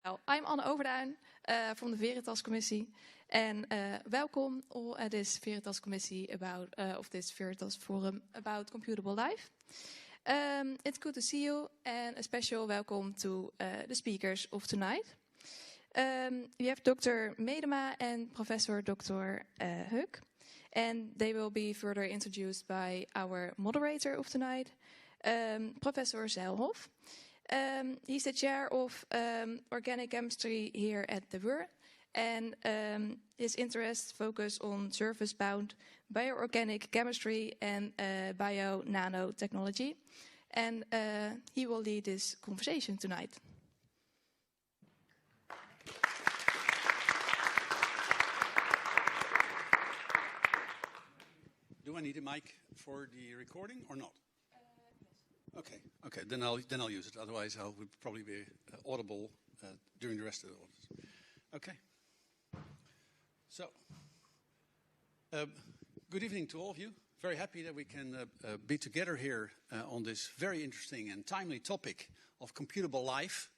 Well, I'm Anne Overduin from the Veritas-commissie, and welcome all at this Veritas-commissie of this Veritas-forum about Computable life. It's good to see you, and a special welcome to the speakers of tonight. We have Dr. Medema and Professor Dr. Huck, and they will be further introduced by our moderator of tonight, Professor Zeilhoff. He's the chair of organic chemistry here at the WUR, and his interests focus on surface-bound bioorganic chemistry and bio-nanotechnology. And he will lead this conversation tonight. Do I need a mic for the recording or not? Okay. Then I'll use it. Otherwise, I would probably be audible during the rest of the audience. Okay. So, good evening to all of you. Very happy that we can be together here on this very interesting and timely topic of computable life, ?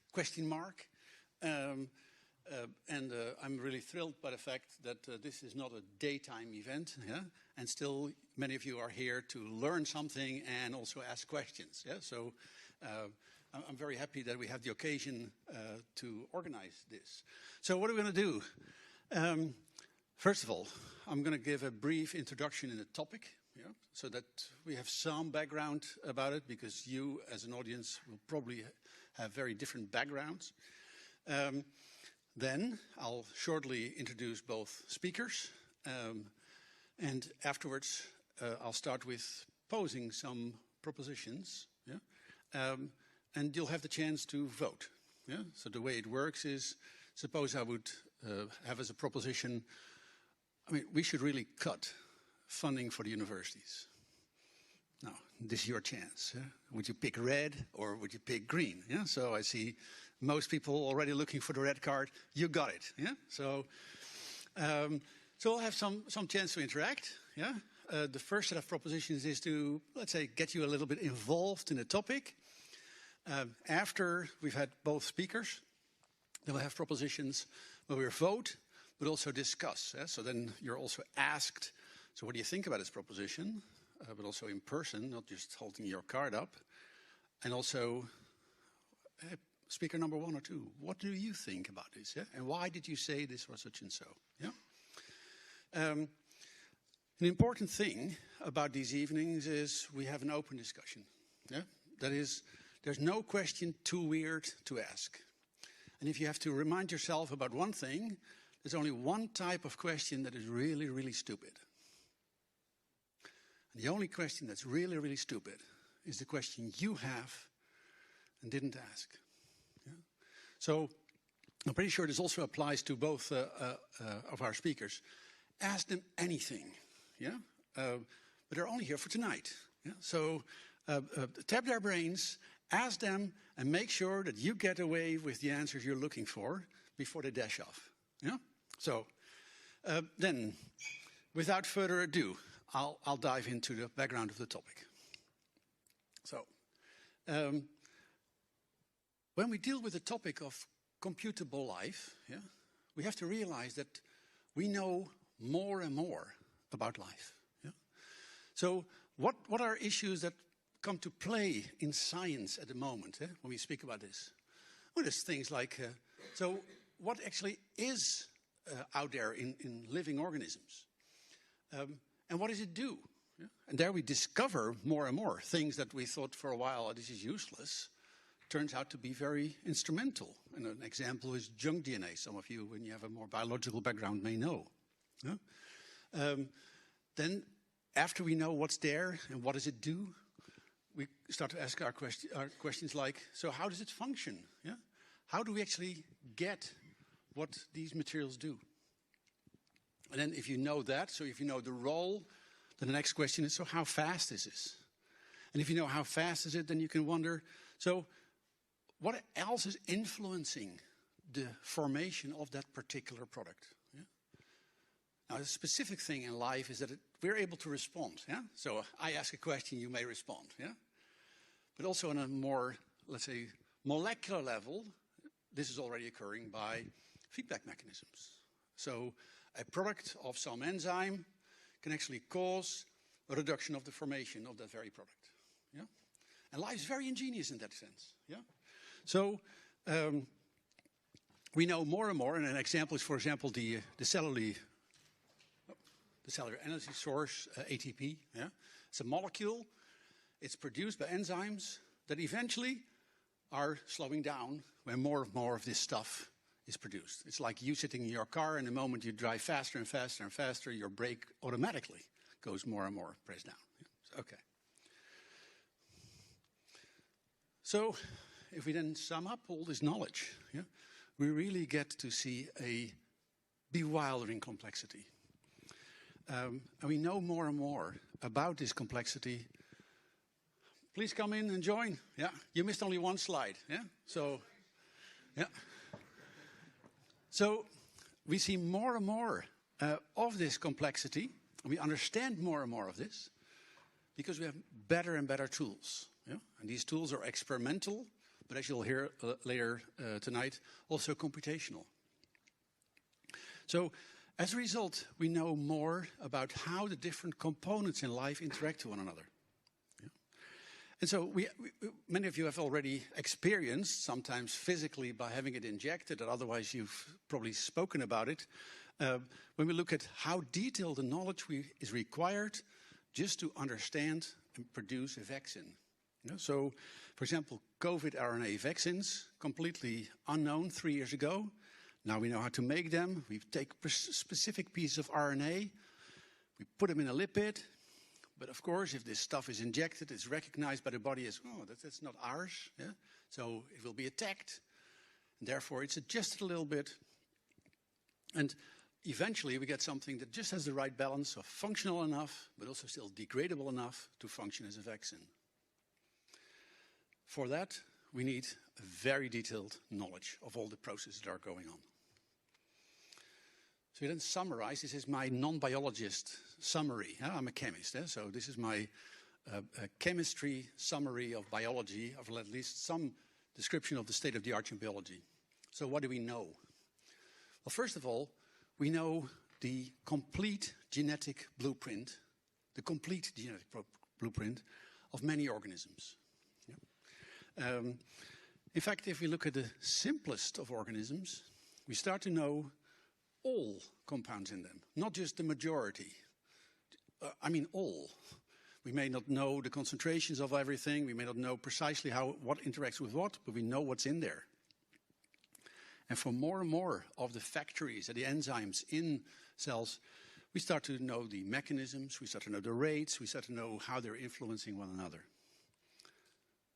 And I'm really thrilled by the fact that this is not a daytime event, yeah? And still many of you are here to learn something and also ask questions. Yeah? So I'm very happy that we have the occasion to organize this. So what are we going to do? First of all, I'm going to give a brief introduction in the topic, yeah? So that we have some background about it, because you as an audience will probably have very different backgrounds. Then I'll shortly introduce both speakers, and afterwards I'll start with posing some propositions, yeah? And you'll have the chance to vote. Yeah? So the way it works is, suppose I would have as a proposition, we should really cut funding for the universities. Now, this is your chance. Yeah? Would you pick red or would you pick green? Yeah? So I see most people already looking for the red card. You got it. Yeah? So we'll have some chance to interact. Yeah? The first set of propositions is to, let's say, get you a little bit involved in the topic. After we've had both speakers, then we'll have propositions where we'll vote, but also discuss. Yeah? So then you're also asked, so what do you think about this proposition? But also in person, not just holding your card up. And also, speaker number 1 or 2, what do you think about this? Yeah? And why did you say this or such and so? Yeah? An important thing about these evenings is we have an open discussion. Yeah? That is, there's no question too weird to ask. And if you have to remind yourself about one thing, there's only one type of question that is really, really stupid. And the only question that's really, really stupid is the question you have and didn't ask. Yeah? So I'm pretty sure this also applies to both of our speakers. Ask them anything. Yeah? But they're only here for tonight. Yeah? So tap their brains, ask them, and make sure that you get away with the answers you're looking for before they dash off. Yeah? So then, without further ado, I'll dive into the background of the topic. So, when we deal with the topic of computable life, yeah, we have to realize that we know more and more about life. Yeah? So, what are issues that come to play in science at the moment when we speak about this? Well, there's things like, so what actually is out there in living organisms? And what does it do? Yeah? And there we discover more and more things that we thought for a while, this is useless, turns out to be very instrumental. And an example is junk DNA. Some of you, when you have a more biological background, may know. Yeah? Then, after we know what's there and what does it do, we start to ask our questions like, so how does it function? Yeah? How do we actually get what these materials do? And then if you know that, so if you know the role, then the next question is, so how fast is this? And if you know how fast is it, then you can wonder, so what else is influencing the formation of that particular product? Yeah? Now, a specific thing in life is that we're able to respond. Yeah? So I ask a question, you may respond. Yeah? But also on a more, let's say, molecular level, this is already occurring by feedback mechanisms. So a product of some enzyme can actually cause a reduction of the formation of that very product. Yeah? And life is very ingenious in that sense. Yeah? So we know more and more, and an example is, for example, the cellular energy source, ATP. Yeah? It's a molecule. It's produced by enzymes that eventually are slowing down when more and more of this stuff is produced. It's like you sitting in your car, and the moment you drive faster and faster and faster, your brake automatically goes more and more pressed down. Yeah? Okay. So if we then sum up all this knowledge, yeah, we really get to see a bewildering complexity. And we know more and more about this complexity. Please come in and join. Yeah, you missed only one slide. Yeah, so yeah. So we see more and more of this complexity, and we understand more and more of this because we have better and better tools. Yeah? And these tools are experimental, but as you'll hear later tonight, also computational. So as a result, we know more about how the different components in life interact with one another. Yeah? And so many of you have already experienced, sometimes physically by having it injected, or otherwise you've probably spoken about it, when we look at how detailed the knowledge is required just to understand and produce a vaccine. You know, so, for example, COVID RNA vaccines, completely unknown 3 years ago. Now we know how to make them. We take specific pieces of RNA, we put them in a lipid. But of course, if this stuff is injected, it's recognized by the body as, oh, that's not ours. Yeah? So it will be attacked. And therefore, it's adjusted a little bit. And eventually, we get something that just has the right balance of functional enough, but also still degradable enough to function as a vaccine. For that, we need a very detailed knowledge of all the processes that are going on. So then summarize, this is my non-biologist summary. I'm a chemist, so this is my chemistry summary of biology, of at least some description of the state of the art in biology. So what do we know? Well, first of all, we know the complete genetic blueprint, of many organisms. Yeah? In fact, if we look at the simplest of organisms, we start to know all compounds in them, not just the majority. I mean all. We may not know the concentrations of everything, we may not know precisely what interacts with what, but we know what's in there. And for more and more of the factories, the enzymes in cells, we start to know the mechanisms, we start to know the rates, we start to know how they're influencing one another.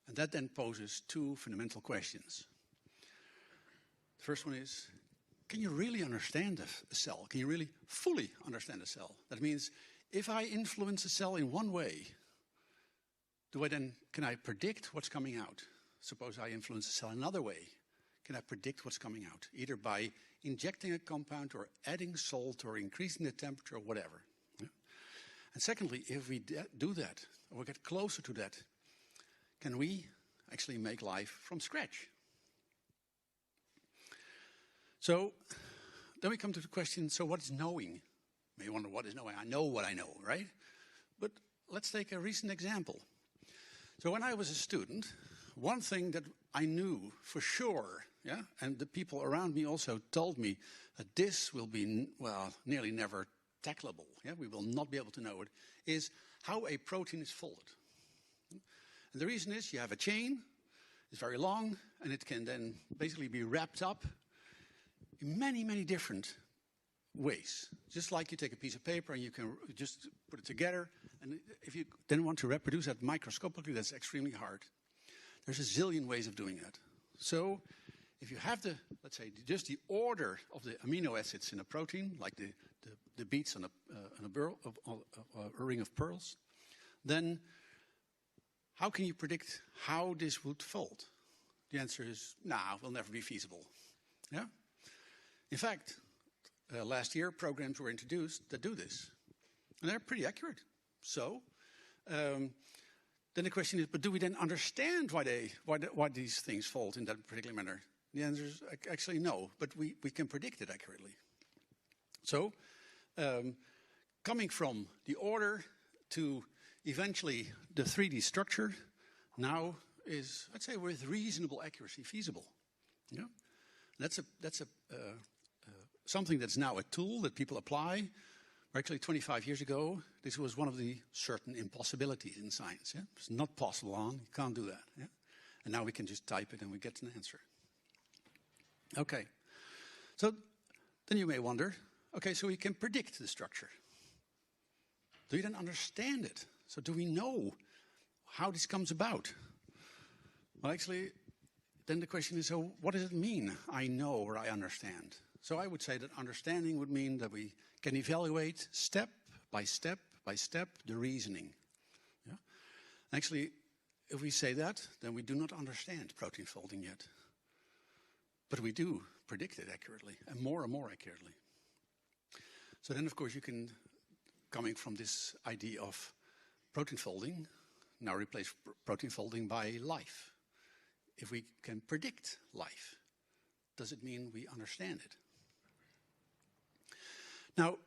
And that then poses two fundamental questions. The first one is, can you really understand a cell? Can you really fully understand a cell? That means, if I influence a cell in one way, can I predict what's coming out? Suppose I influence a cell another way. Can I predict what's coming out? Either by injecting a compound or adding salt or increasing the temperature or whatever. Yeah? And secondly, if we do that, or get closer to that, can we actually make life from scratch? So then we come to the question, so what is knowing? You may wonder, what is knowing? I know what I know, right? But let's take a recent example. So when I was a student, one thing that I knew for sure, yeah, and the people around me also told me that this will be, well, nearly never tackleable. Yeah, we will not be able to know it, is how a protein is folded. And the reason is you have a chain, it's very long, and it can then basically be wrapped up in many, many different ways. Just like you take a piece of paper and you can just put it together, and if you then want to reproduce that microscopically, that's extremely hard. There's a zillion ways of doing that. So if you have let's say, just the order of the amino acids in a protein, like the beads on a ring of pearls, then how can you predict how this would fold? The answer is, it will never be feasible. Yeah? In fact, last year, programs were introduced that do this. And they're pretty accurate. So, then the question is, but do we then understand why these things fold in that particular manner? The answer is actually no, but we can predict it accurately. So, coming from the order to eventually the 3D structure now is, I'd say, with reasonable accuracy feasible. Yeah? That's something that's now a tool that people apply. Actually, 25 years ago, this was one of the certain impossibilities in science. Yeah? It's not possible on, you can't do that. Yeah? And now we can just type it and we get an answer. Okay, so then you may wonder, okay, so we can predict the structure. Do you then understand it? So do we know how this comes about? Well, actually, then the question is, so what does it mean, I know or I understand? So I would say that understanding would mean that we can evaluate step by step by step the reasoning. Yeah? Actually, if we say that, then we do not understand protein folding yet. But we do predict it accurately, and more accurately. So then, of course, you can, coming from this idea of protein folding, now replace protein folding by life. If we can predict life, does it mean we understand it? Now,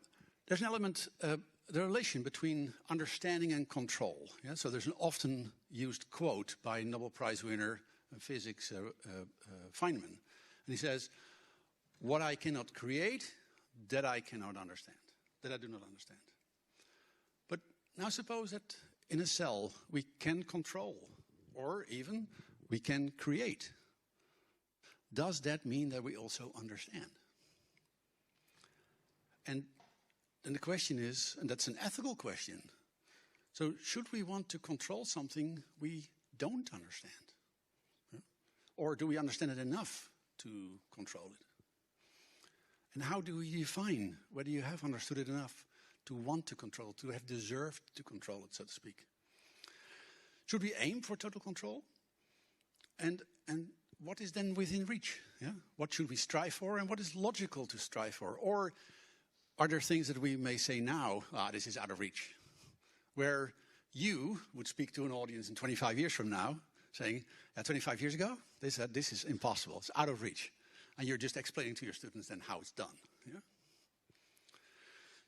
there's an element, the relation between understanding and control. Yeah? So there's an often used quote by Nobel Prize winner in physics, Feynman. And he says, what I cannot create, that I cannot understand, that I do not understand. But now suppose that in a cell we can control, or even we can create. Does that mean that we also understand? And then the question is, and that's an ethical question, so should we want to control something we don't understand? Yeah? Or do we understand it enough to control it? And how do we define whether you have understood it enough to want to control it, to have deserved to control it, so to speak? Should we aim for total control? And what is then within reach? Yeah? What should we strive for, and what is logical to strive for? Or are there things that we may say now, this is out of reach? Where you would speak to an audience in 25 years from now, saying, 25 years ago, they said this is impossible, it's out of reach. And you're just explaining to your students then how it's done. Yeah?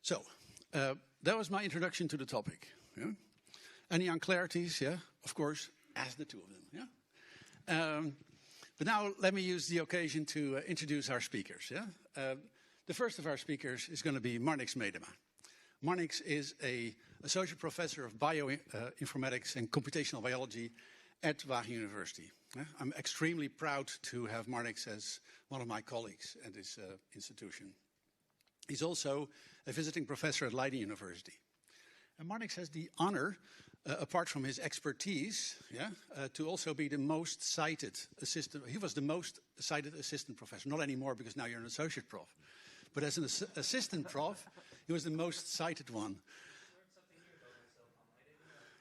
So, that was my introduction to the topic. Yeah? Any unclarities? Yeah, of course, ask the two of them. Yeah? But now let me use the occasion to introduce our speakers. Yeah? The first of our speakers is going to be Marnix Medema. Marnix is an associate professor of bioinformatics and computational biology at Wageningen University. I'm extremely proud to have Marnix as one of my colleagues at this institution. He's also a visiting professor at Leiden University. And Marnix has the honor, apart from his expertise, to also be the most cited assistant. He was the most cited assistant professor, not anymore because now you're an associate prof. But as an assistant prof, he was the most cited one.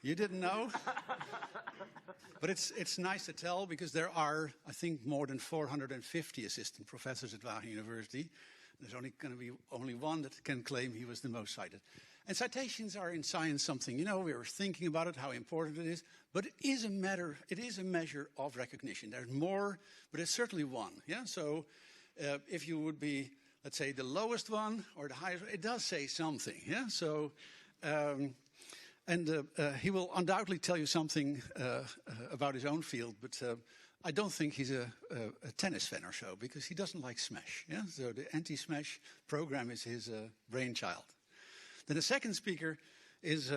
You didn't know? But it's nice to tell because there are, I think, more than 450 assistant professors at Wageningen University. There's only going to be only one that can claim he was the most cited. And citations are in science something, we were thinking about it, how important it is, but it is a measure of recognition. There's more, but it's certainly one. Yeah. So if you would be, let's say, the lowest one or the highest, it does say something. Yeah. So. He will undoubtedly tell you something about his own field, but I don't think he's a tennis fan or so, because he doesn't like Smash. Yeah? So the anti-Smash program is his brainchild. Then the second speaker is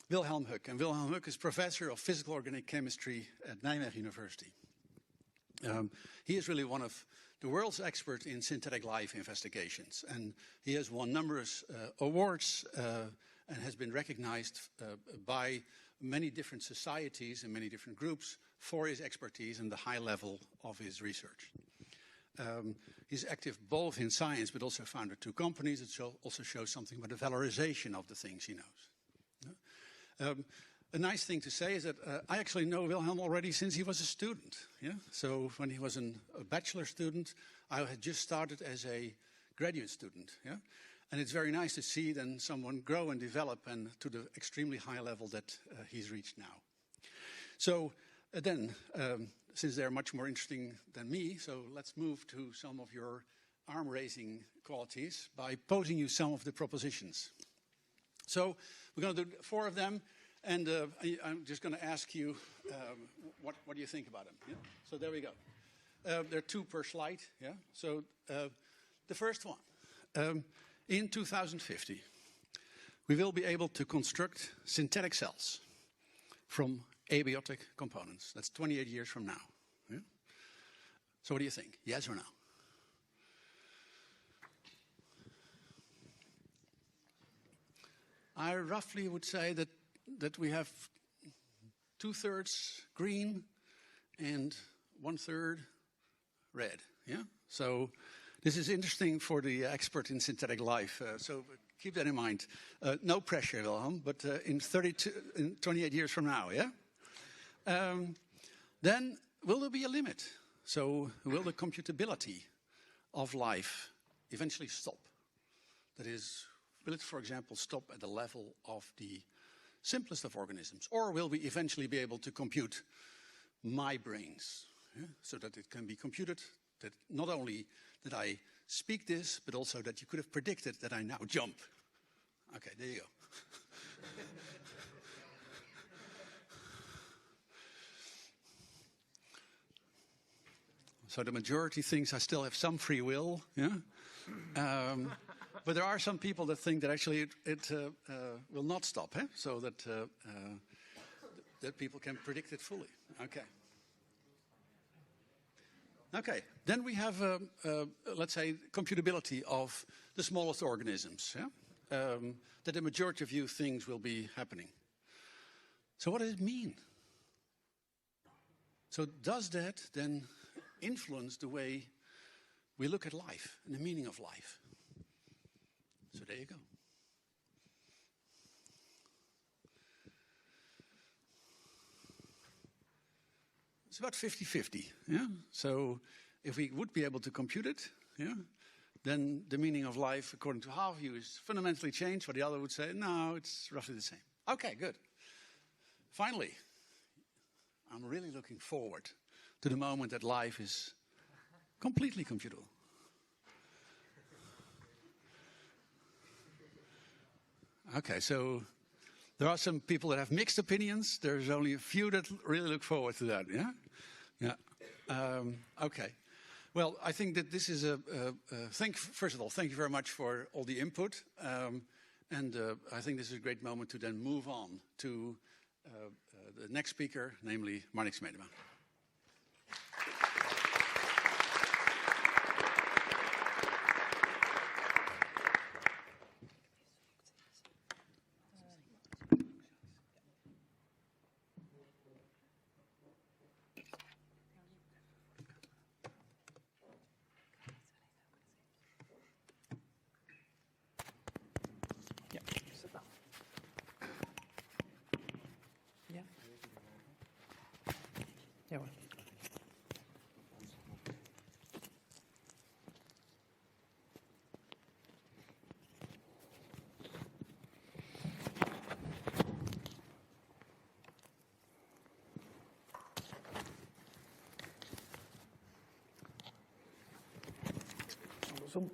Wilhelm Hook. And Wilhelm Hook is professor of physical organic chemistry at Nijmegen University. He is really one of the world's experts in synthetic life investigations. And he has won numerous awards and has been recognized by many different societies and many different groups for his expertise and the high level of his research. He's active both in science, but also founded two companies. It also shows something about the valorization of the things he knows. A nice thing to say is that I actually know Wilhelm already since he was a student. Yeah? So when he was a bachelor student, I had just started as a graduate student. Yeah? And it's very nice to see then someone grow and develop and to the extremely high level that he's reached now. So Since they're much more interesting than me, so let's move to some of your arm-raising qualities by posing you some of the propositions. So we're going to do 4 of them, and I'm just going to ask you what do you think about them. Yeah? So there we go. There are 2 per slide. Yeah. So the first one, in 2050, we will be able to construct synthetic cells from abiotic components. That's 28 years from now. Yeah? So what do you think? Yes or no? I roughly would say that we have 2/3 green and 1/3 red. Yeah. So this is interesting for the expert in synthetic life. So keep that in mind. No pressure, Wilhelm, but in 28 years from now, yeah? Then will there be a limit? So will the computability of life eventually stop? That is, will it, for example, stop at the level of the simplest of organisms? Or will we eventually be able to compute my brains? Yeah? So that it can be computed, that not only that I speak this, but also that you could have predicted that I now jump. Okay, there you go. So the majority thinks I still have some free will, yeah? But there are some people that think that actually it will not stop, eh? So that people can predict it fully. Okay. Okay, then we have, let's say, computability of the smallest organisms, yeah? That the majority of you things will be happening. So what does it mean? So does that then influence the way we look at life and the meaning of life? So there you go. It's about 50-50, yeah? So if we would be able to compute it, yeah, then the meaning of life, according to half of you, is fundamentally changed, while the other would say, no, it's roughly the same. Okay, good. Finally, I'm really looking forward to the moment that life is completely computable. Okay, so there are some people that have mixed opinions. There's only a few that really look forward to that, yeah? Yeah. Okay. Well, I think that this is first of all, thank you very much for all the input. And I think this is a great moment to then move on to the next speaker, namely Marnix Medema. Ja hoor. Andersom.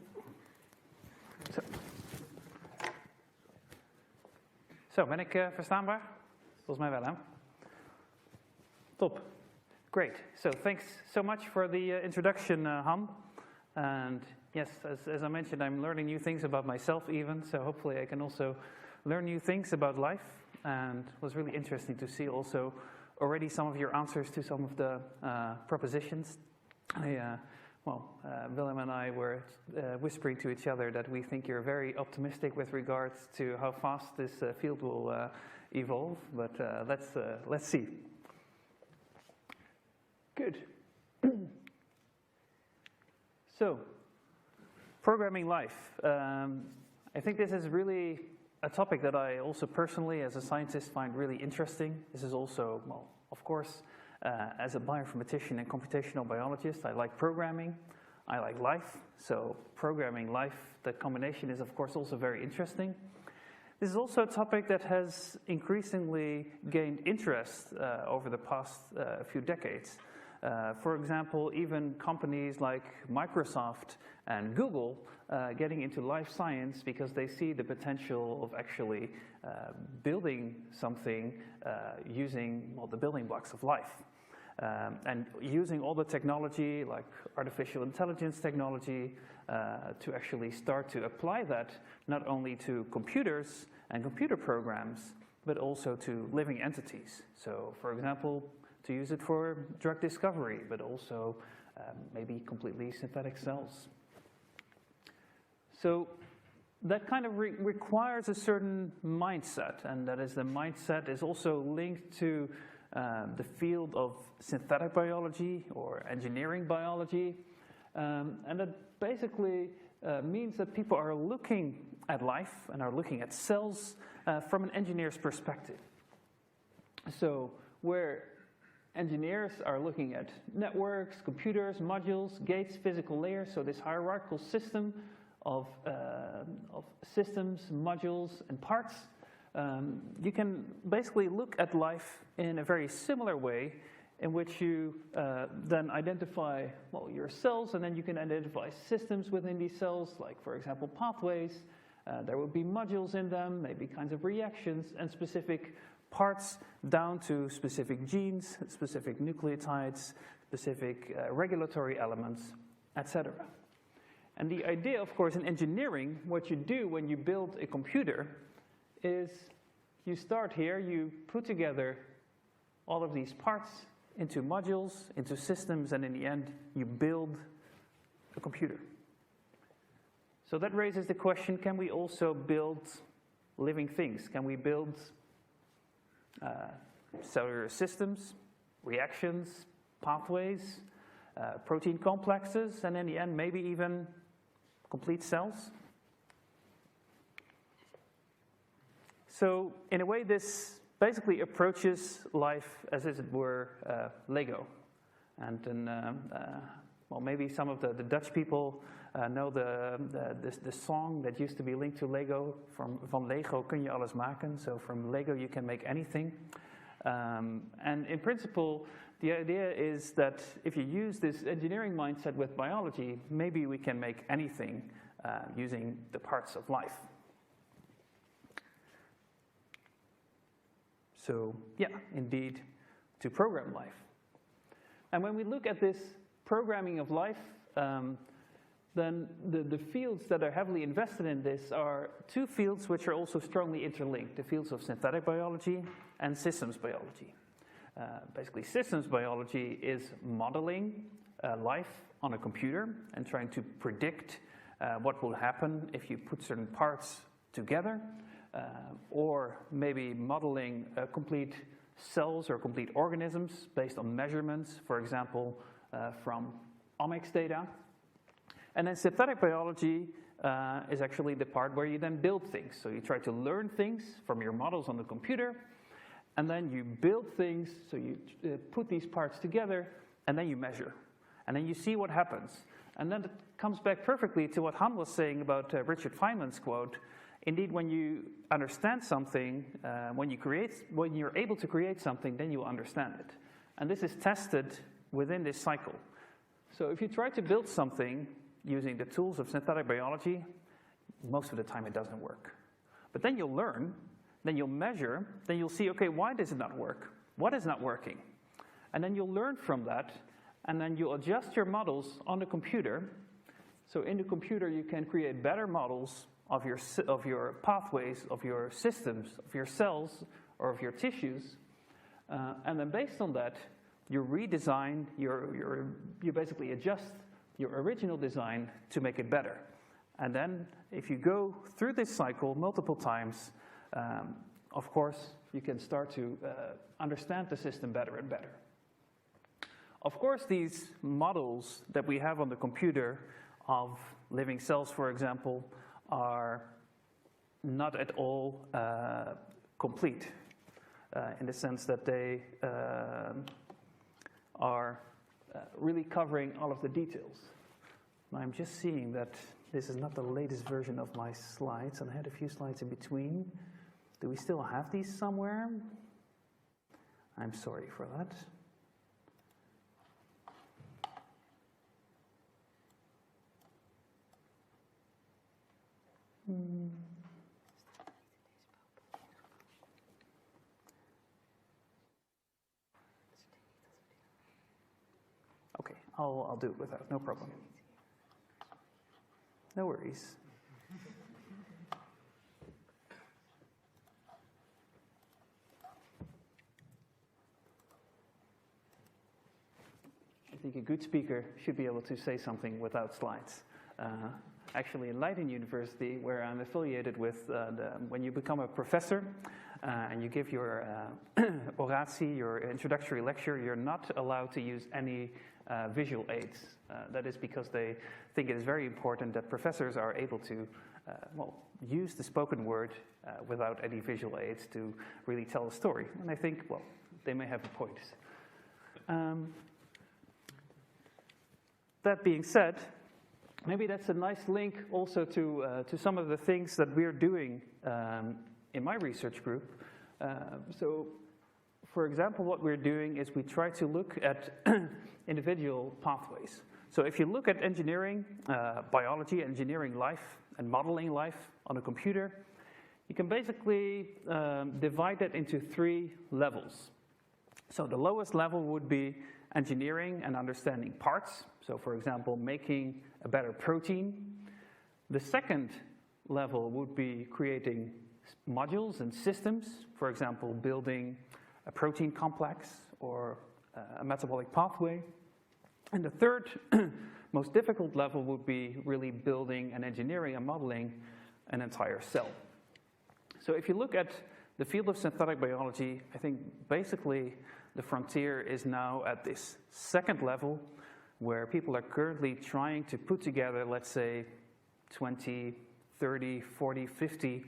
Zo, ben ik verstaanbaar? Volgens mij wel, hè? Top. Great. So thanks so much for the introduction, Han. And yes, as I mentioned, I'm learning new things about myself even. So hopefully I can also learn new things about life. And it was really interesting to see also already some of your answers to some of the propositions. Wilhelm and I were whispering to each other that we think you're very optimistic with regards to how fast this field will evolve. But let's see. Good. So, programming life. I think this is really a topic that I also personally, as a scientist, find really interesting. This is also, well, of course, as a bioinformatician and computational biologist, I like programming. I like life. So, programming life, the combination is, of course, also very interesting. This is also a topic that has increasingly gained interest over the past few decades. For example, even companies like Microsoft and Google getting into life science because they see the potential of actually building something using the building blocks of life. And using all the technology like artificial intelligence technology to actually start to apply that not only to computers and computer programs, but also to living entities. So, for example, to use it for drug discovery, but also maybe completely synthetic cells. So that kind of requires a certain mindset, and that is the mindset is also linked to the field of synthetic biology or engineering biology. And that basically means that people are looking at life and are looking at cells from an engineer's perspective. So where engineers are looking at networks, computers, modules, gates, physical layers, so this hierarchical system of systems, modules, and parts, you can basically look at life in a very similar way in which you then identify, your cells, and then you can identify systems within these cells, like, for example, pathways. There will be modules in them, maybe kinds of reactions, and specific parts down to specific genes, specific nucleotides, specific regulatory elements, etc. And the idea, of course, in engineering, what you do when you build a computer is you start here, you put together all of these parts into modules, into systems, and in the end, you build a computer. So that raises the question, can we also build living things? Can we build cellular systems, reactions, pathways, protein complexes, and in the end, maybe even complete cells? So in a way, this basically approaches life as it were Lego. And then, maybe some of the Dutch people know the song that used to be linked to Lego, van Lego kun je alles maken. So from Lego you can make anything. And in principle, the idea is that if you use this engineering mindset with biology, maybe we can make anything using the parts of life. So, yeah, indeed, to program life. And when we look at this programming of life, then the fields that are heavily invested in this are two fields which are also strongly interlinked, the fields of synthetic biology and systems biology. Basically, systems biology is modeling life on a computer and trying to predict what will happen if you put certain parts together, or maybe modeling complete cells or complete organisms based on measurements, for example, from omics data. And then synthetic biology is actually the part where you then build things. So you try to learn things from your models on the computer, and then you build things, so you put these parts together, and then you measure. And then you see what happens. And then it comes back perfectly to what Han was saying about Richard Feynman's quote. Indeed, when you understand something, when you're able to create something, then you will understand it. And this is tested within this cycle. So if you try to build something using the tools of synthetic biology, most of the time it doesn't work. But then you'll learn, then you'll measure, then you'll see, okay, why does it not work? What is not working? And then you'll learn from that, and then you'll adjust your models on the computer. So in the computer, you can create better models of your pathways, of your systems, of your cells, or of your tissues. And then based on that, you redesign, you basically adjust your original design to make it better. And then if you go through this cycle multiple times, of course, you can start to understand the system better and better. Of course, these models that we have on the computer of living cells, for example, are not at all complete in the sense that they are really covering all of the details. I'm just seeing that this is not the latest version of my slides, and I had a few slides in between. Do we still have these somewhere? I'm sorry for that. Okay, I'll do it without, no problem. No worries. I think a good speaker should be able to say something without slides. Actually, in Leiden University, where I'm affiliated with, when you become a professor and you give your oratie, your introductory lecture, you're not allowed to use any visual aids. That is because they think it is very important that professors are able to use the spoken word without any visual aids to really tell a story. And I think, well, they may have a point. That being said, maybe that's a nice link also to some of the things that we're doing in my research group. So, for example, what we're doing is we try to look at individual pathways. So if you look at engineering, biology, engineering life, and modeling life on a computer, you can basically divide that into 3 levels. So the lowest level would be engineering and understanding parts. So for example, making a better protein. The second level would be creating modules and systems. For example, building a protein complex or a metabolic pathway. And the third most difficult level would be really building and engineering and modeling an entire cell. So if you look at the field of synthetic biology, I think basically the frontier is now at this second level where people are currently trying to put together, let's say, 20, 30, 40, 50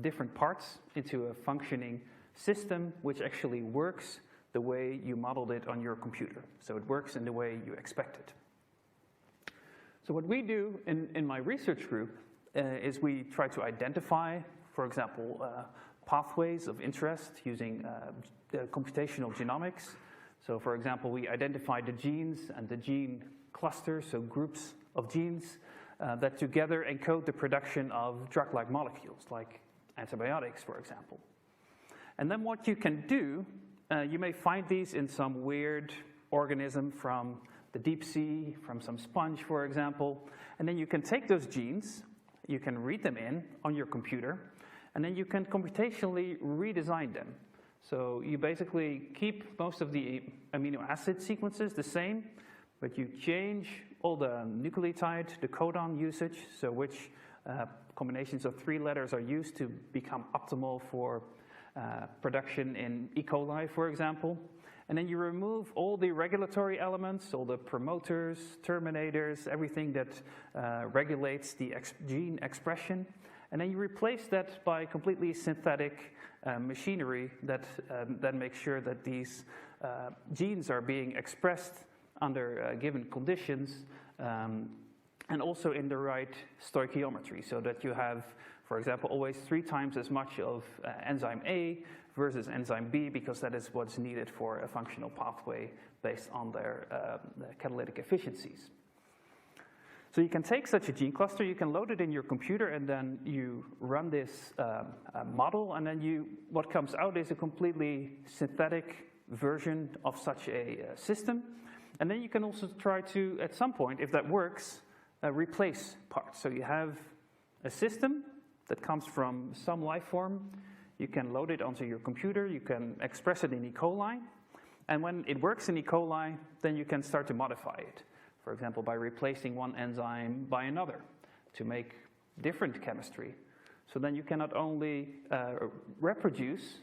different parts into a functioning system which actually works the way you modeled it on your computer. So it works in the way you expect it. So what we do in my research group is we try to identify, for example, pathways of interest using computational genomics. So for example, we identify the genes and the gene clusters, so groups of genes that together encode the production of drug-like molecules, like antibiotics, for example. And then what you can do, you may find these in some weird organism from the deep sea, from some sponge, for example. And then you can take those genes, you can read them in on your computer, and then you can computationally redesign them. So you basically keep most of the amino acid sequences the same, but you change all the nucleotide, the codon usage, so which combinations of 3 letters are used to become optimal for production in E. coli, for example. And then you remove all the regulatory elements, all the promoters, terminators, everything that regulates the gene expression. And then you replace that by completely synthetic machinery that then makes sure that these genes are being expressed under given conditions and also in the right stoichiometry, so that you have, for example, always 3 times as much of enzyme A versus enzyme B, because that is what's needed for a functional pathway based on their catalytic efficiencies. So you can take such a gene cluster, you can load it in your computer, and then you run this model, and then what comes out is a completely synthetic version of such a system. And then you can also try to, at some point, if that works, replace parts. So you have a system that comes from some life form. You can load it onto your computer, you can express it in E. coli, and when it works in E. coli, then you can start to modify it. For example, by replacing one enzyme by another to make different chemistry. So then you can not only reproduce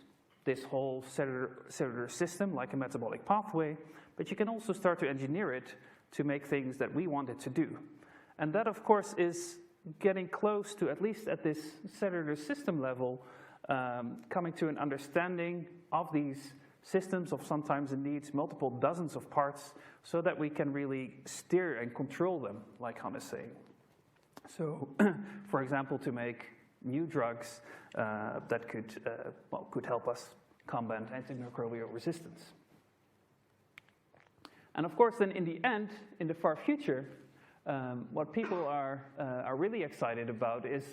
this whole cellular system like a metabolic pathway, but you can also start to engineer it to make things that we want it to do. And that, of course, is getting close to, at least at this cellular system level, coming to an understanding of these systems. Of sometimes it needs multiple dozens of parts so that we can really steer and control them, like Han is saying. So, for example, to make new drugs that could help us combat antimicrobial resistance. And of course, then in the end, in the far future, what people are really excited about is,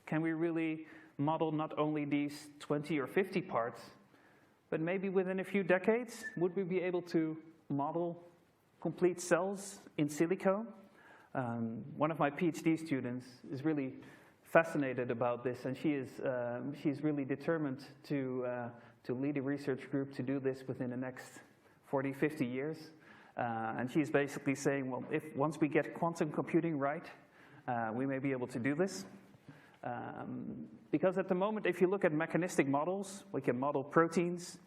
can we really model not only these 20 or 50 parts, but maybe within a few decades, would we be able to model complete cells in silico? One of my PhD students is really fascinated about this, and she's really determined to lead a research group to do this within the next 40, 50 years. And she's basically saying, well, if once we get quantum computing right, we may be able to do this. Because at the moment, if you look at mechanistic models, we can model proteins,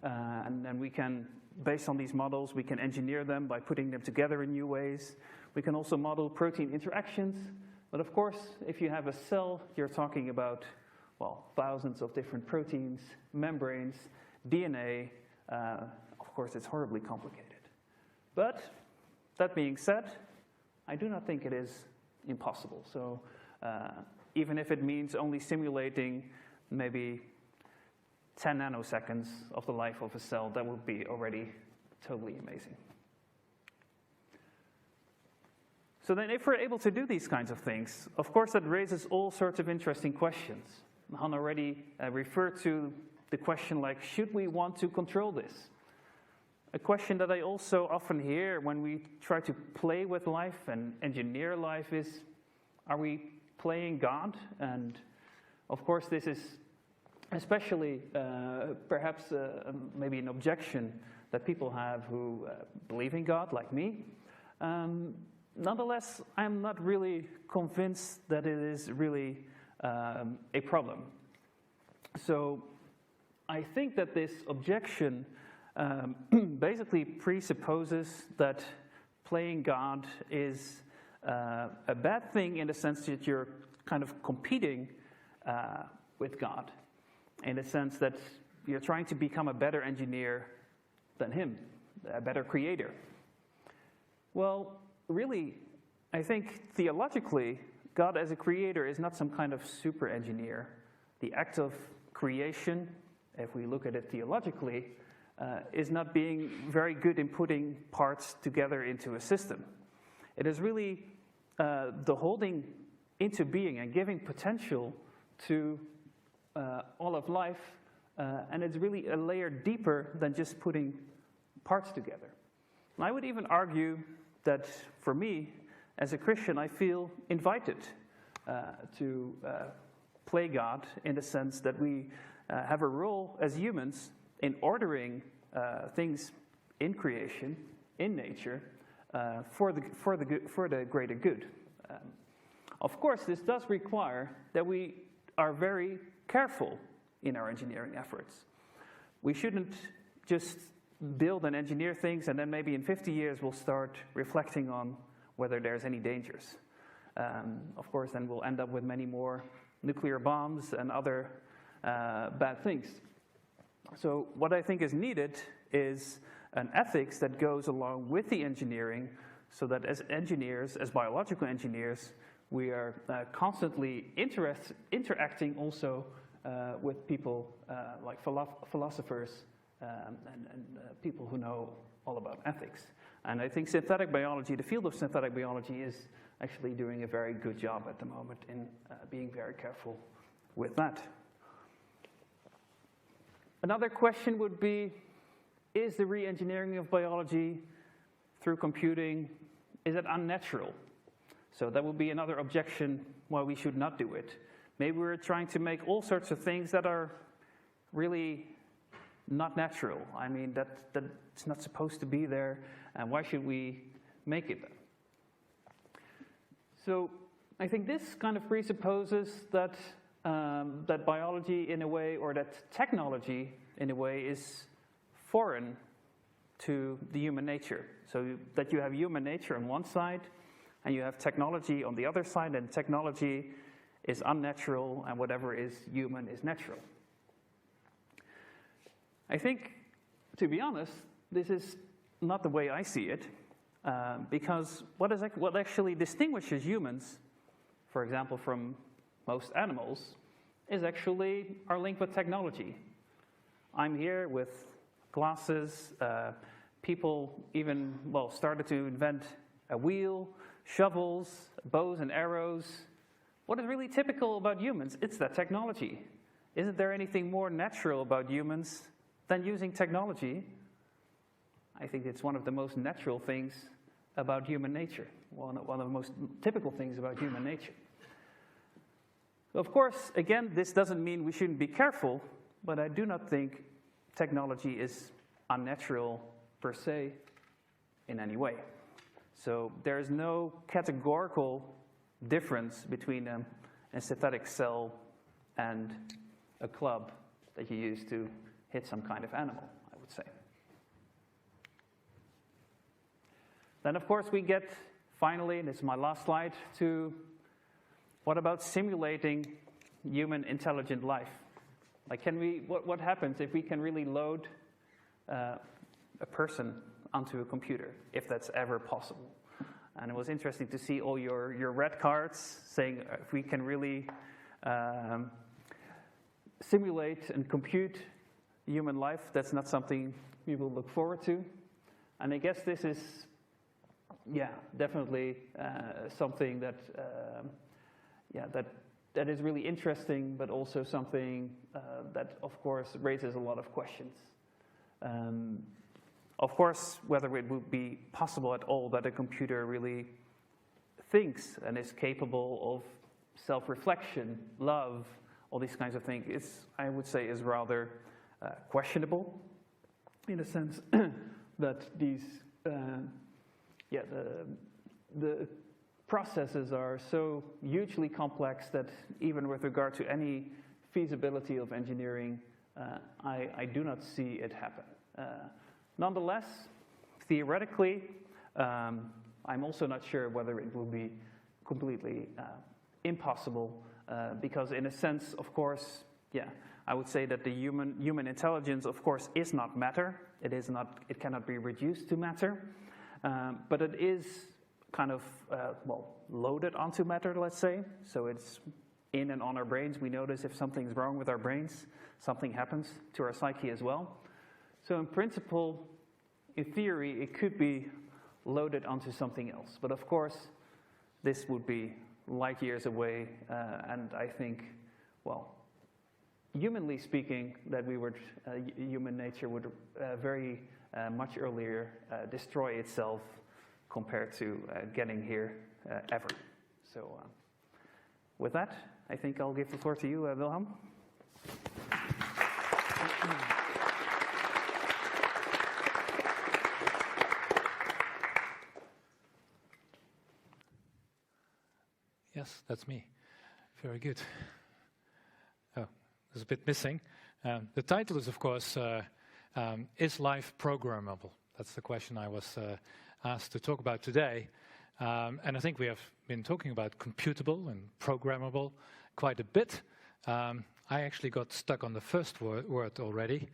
and then we can, based on these models, we can engineer them by putting them together in new ways. We can also model protein interactions. But of course, if you have a cell, you're talking about, well, thousands of different proteins, membranes, DNA. Of course, it's horribly complicated. But that being said, I do not think it is impossible. So even if it means only simulating maybe 10 nanoseconds of the life of a cell, that would be already totally amazing. So then if we're able to do these kinds of things, of course that raises all sorts of interesting questions. Han already referred to the question like, should we want to control this? A question that I also often hear when we try to play with life and engineer life is, are we playing God? And of course this is especially perhaps maybe an objection that people have who believe in God, like me. Nonetheless, I'm not really convinced that it is really a problem. So I think that this objection basically presupposes that playing God is a bad thing in the sense that you're kind of competing with God, in the sense that you're trying to become a better engineer than him, a better creator. Well, really, I think theologically, God as a creator is not some kind of super engineer. The act of creation, if we look at it theologically, is not being very good in putting parts together into a system. It is really the holding into being and giving potential to all of life, and it's really a layer deeper than just putting parts together. And I would even argue that for me, as a Christian, I feel invited to play God in the sense that we have a role as humans in ordering things in creation, in nature, for the greater good. Of course, this does require that we are very careful in our engineering efforts. We shouldn't just build and engineer things and then maybe in 50 years we'll start reflecting on whether there's any dangers. Of course, then we'll end up with many more nuclear bombs and other bad things. So what I think is needed is an ethics that goes along with the engineering, so that as engineers, as biological engineers, we are constantly interacting also with people like philosophers and people who know all about ethics. And I think synthetic biology, the field of synthetic biology, is actually doing a very good job at the moment in being very careful with that. Another question would be, is the re-engineering of biology through computing, is it unnatural? So that would be another objection why we should not do it. Maybe we're trying to make all sorts of things that are really not natural. I mean, that's not supposed to be there, and why should we make it? So I think this kind of presupposes that that biology in a way, or that technology in a way, is foreign to the human nature. So that you have human nature on one side, and you have technology on the other side, and technology is unnatural, and whatever is human is natural. I think, to be honest, this is not the way I see it, because what actually distinguishes humans for example, from most animals, is actually our link with technology. I'm here with glasses. People even, started to invent a wheel, shovels, bows and arrows. What is really typical about humans? It's that technology. Isn't there anything more natural about humans than using technology? I think it's one of the most natural things about human nature, one of the most typical things about human nature. Of course, again, this doesn't mean we shouldn't be careful, but I do not think technology is unnatural per se in any way. So there is no categorical difference between a synthetic cell and a club that you use to hit some kind of animal, I would say. Then, of course, we get, finally, and this is my last slide, to what about simulating human intelligent life? Like, what happens if we can really load a person onto a computer, if that's ever possible? And it was interesting to see all your red cards saying if we can really simulate and compute human life, that's not something we will look forward to. And I guess this is, definitely something that, that is really interesting, but also something that, of course, raises a lot of questions. Of course, whether it would be possible at all that a computer really thinks and is capable of self-reflection, love, all these kinds of things, I would say, is rather questionable, in a sense that these, the processes are so hugely complex that even with regard to any feasibility of engineering, I do not see it happen. Nonetheless, theoretically, I'm also not sure whether it will be completely impossible, because in a sense, of course, I would say that the human intelligence, of course, is not matter. It cannot be reduced to matter, but it is kind of, loaded onto matter, let's say. So it's in and on our brains. We notice if something's wrong with our brains, something happens to our psyche as well. So in principle, in theory, it could be loaded onto something else. But of course, this would be light years away, and I think, humanly speaking, that human nature would very much earlier destroy itself compared to getting here ever. So with that, I think I'll give the floor to you, Wilhelm. Yes, that's me. Very good. Oh, there's a bit missing. The title is, of course, is life programmable? That's the question I was asked to talk about today. And I think we have been talking about computable and programmable quite a bit. I actually got stuck on the first word already.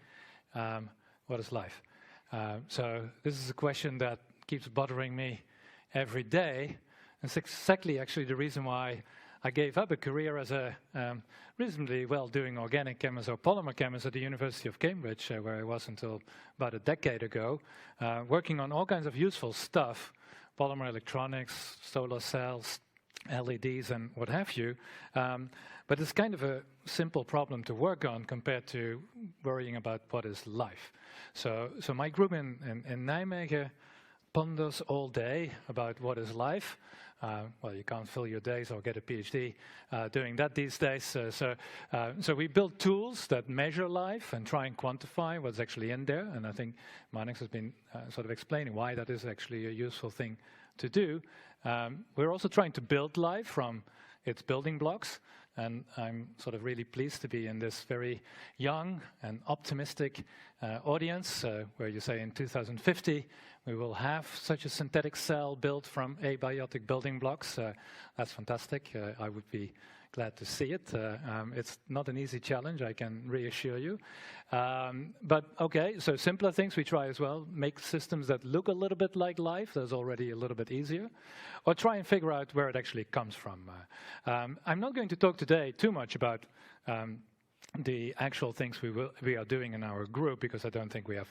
What is life? So this is a question that keeps bothering me every day. It's exactly actually the reason why I gave up a career as a reasonably well-doing organic chemist or polymer chemist at the University of Cambridge, where I was until about a decade ago, working on all kinds of useful stuff, polymer electronics, solar cells, LEDs, and what have you. But it's kind of a simple problem to work on compared to worrying about what is life. So my group in Nijmegen ponders all day about what is life. You can't fill your days or get a PhD doing that these days. So we build tools that measure life and try and quantify what's actually in there. And I think Marnix has been sort of explaining why that is actually a useful thing to do. We're also trying to build life from its building blocks. And I'm sort of really pleased to be in this very young and optimistic audience, where you say in 2050 we will have such a synthetic cell built from abiotic building blocks. That's fantastic. I would be glad to see it. It's not an easy challenge, I can reassure you. But okay, so simpler things we try as well. Make systems that look a little bit like life. That's already a little bit easier. Or try and figure out where it actually comes from. I'm not going to talk today too much about the actual things we are doing in our group, because I don't think we have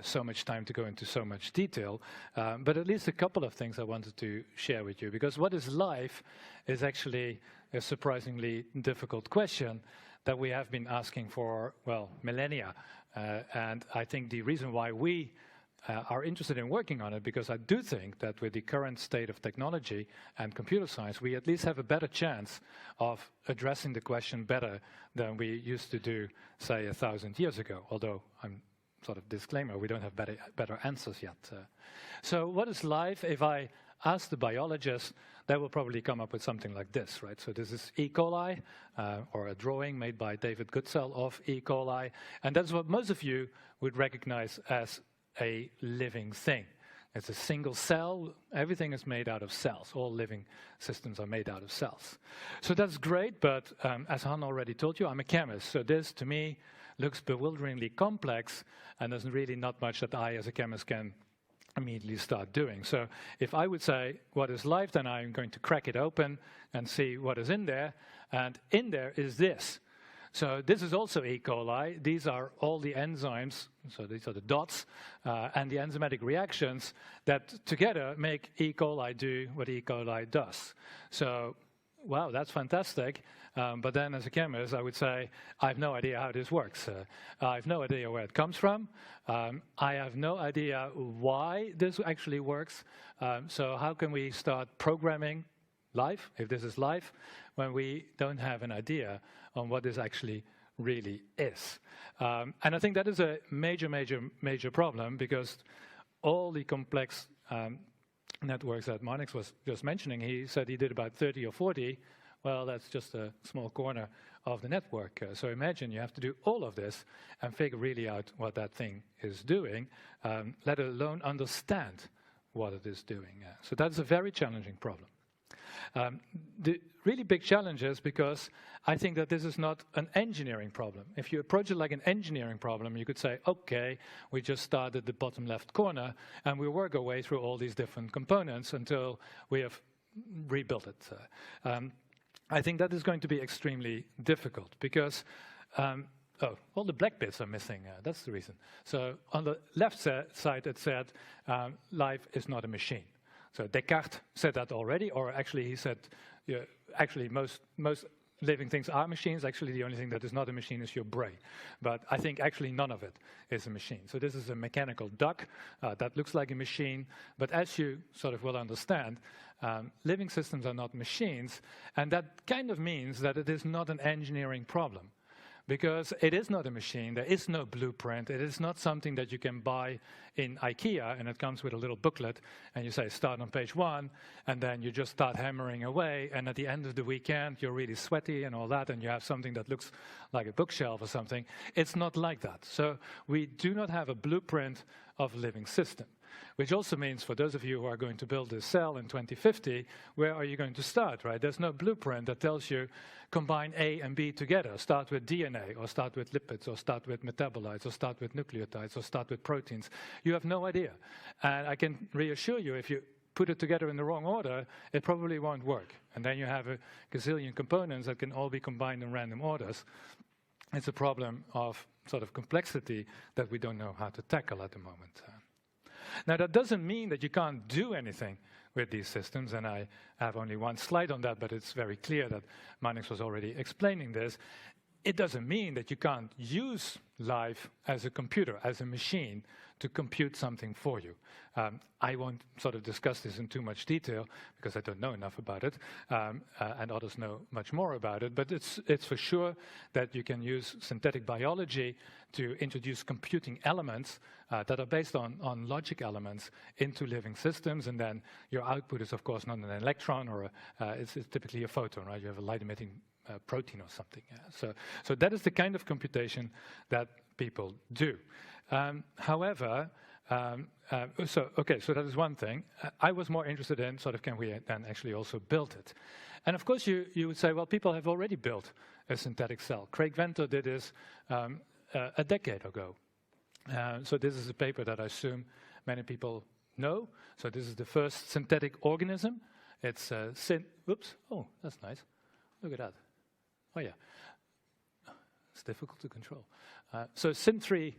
so much time to go into so much detail. But at least a couple of things I wanted to share with you, because what is life is actually a surprisingly difficult question that we have been asking for, well, millennia. And I think the reason why we are interested in working on it, because I do think that with the current state of technology and computer science, we at least have a better chance of addressing the question better than we used to do, say, 1,000 years ago, although I'm sort of disclaimer, we don't have better answers yet. So what is life? If I ask the biologist, they will probably come up with something like this, right? So this is E. coli, or a drawing made by David Goodsell of E. coli, and that's what most of you would recognize as a living thing. It's a single cell. Everything is made out of cells. All living systems are made out of cells. So that's great, but as Han already told you, I'm a chemist. So this, to me, looks bewilderingly complex, and there's really not much that I, as a chemist, can immediately start doing. So if I would say, what is life, then I'm going to crack it open and see what is in there. And in there is this. So this is also E. coli. These are all the enzymes, so these are the dots, and the enzymatic reactions that together make E. coli do what E. coli does. So, wow, that's fantastic. But then as a chemist, I would say, I have no idea how this works. I have no idea where it comes from. I have no idea why this actually works. So how can we start programming life, if this is life, when we don't have an idea on what this actually really is? And I think that is a major problem, because all the complex networks that Marnix was just mentioning, he said he did about 30 or 40. Well, that's just a small corner of the network. So imagine you have to do all of this and figure really out what that thing is doing, let alone understand what it is doing. So that's a very challenging problem. The really big challenge is because I think that this is not an engineering problem. If you approach it like an engineering problem, you could say, okay, we just start at the bottom left corner and we work our way through all these different components until we have rebuilt it. I think that is going to be extremely difficult because, all the black bits are missing. That's the reason. So on the left side, it said, life is not a machine. So Descartes said that already, or actually he said, actually most living things are machines. Actually, the only thing that is not a machine is your brain. But I think actually none of it is a machine. So this is a mechanical duck that looks like a machine. But as you sort of will understand, living systems are not machines. And that kind of means that it is not an engineering problem. Because it is not a machine, there is no blueprint, it is not something that you can buy in IKEA and it comes with a little booklet and you say start on page 1 and then you just start hammering away and at the end of the weekend you're really sweaty and all that and you have something that looks like a bookshelf or something. It's not like that. So we do not have a blueprint of a living system. Which also means for those of you who are going to build this cell in 2050, where are you going to start, right? There's no blueprint that tells you combine A and B together. Start with DNA, or start with lipids, or start with metabolites, or start with nucleotides, or start with proteins. You have no idea. And I can reassure you, if you put it together in the wrong order, it probably won't work. And then you have a gazillion components that can all be combined in random orders. It's a problem of sort of complexity that we don't know how to tackle at the moment. Now, that doesn't mean that you can't do anything with these systems, and I have only one slide on that, but it's very clear that Marnix was already explaining this. It doesn't mean that you can't use life as a computer, as a machine, to compute something for you. I won't sort of discuss this in too much detail because I don't know enough about it, and others know much more about it, but it's for sure that you can use synthetic biology to introduce computing elements that are based on logic elements into living systems, and then your output is, of course, not an electron, or it's typically a photon, right? You have a light-emitting protein or something. So that is the kind of computation that people do. However, So that is one thing. I was more interested in sort of can we then actually also build it? And of course you would say, well, people have already built a synthetic cell. Craig Venter did this a decade ago. So this is a paper that I assume many people know. So this is the first synthetic organism. It's oops, oh, that's nice. Look at that. Oh yeah, it's difficult to control. So Syn1A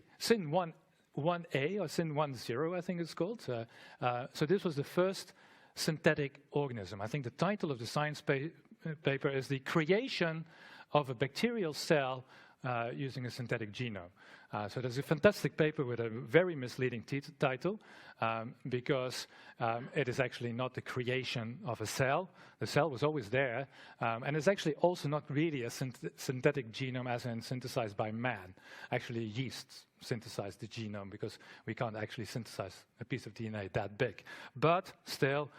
or Syn10, I think it's called. So this was the first synthetic organism. I think the title of the science paper is The Creation of a Bacterial Cell using a Synthetic Genome. So there's a fantastic paper with a very misleading title because it is actually not the creation of a cell. The cell was always there, and it's actually also not really a synthetic genome as in synthesized by man. Actually, yeasts synthesize the genome because we can't actually synthesize a piece of DNA that big. But still,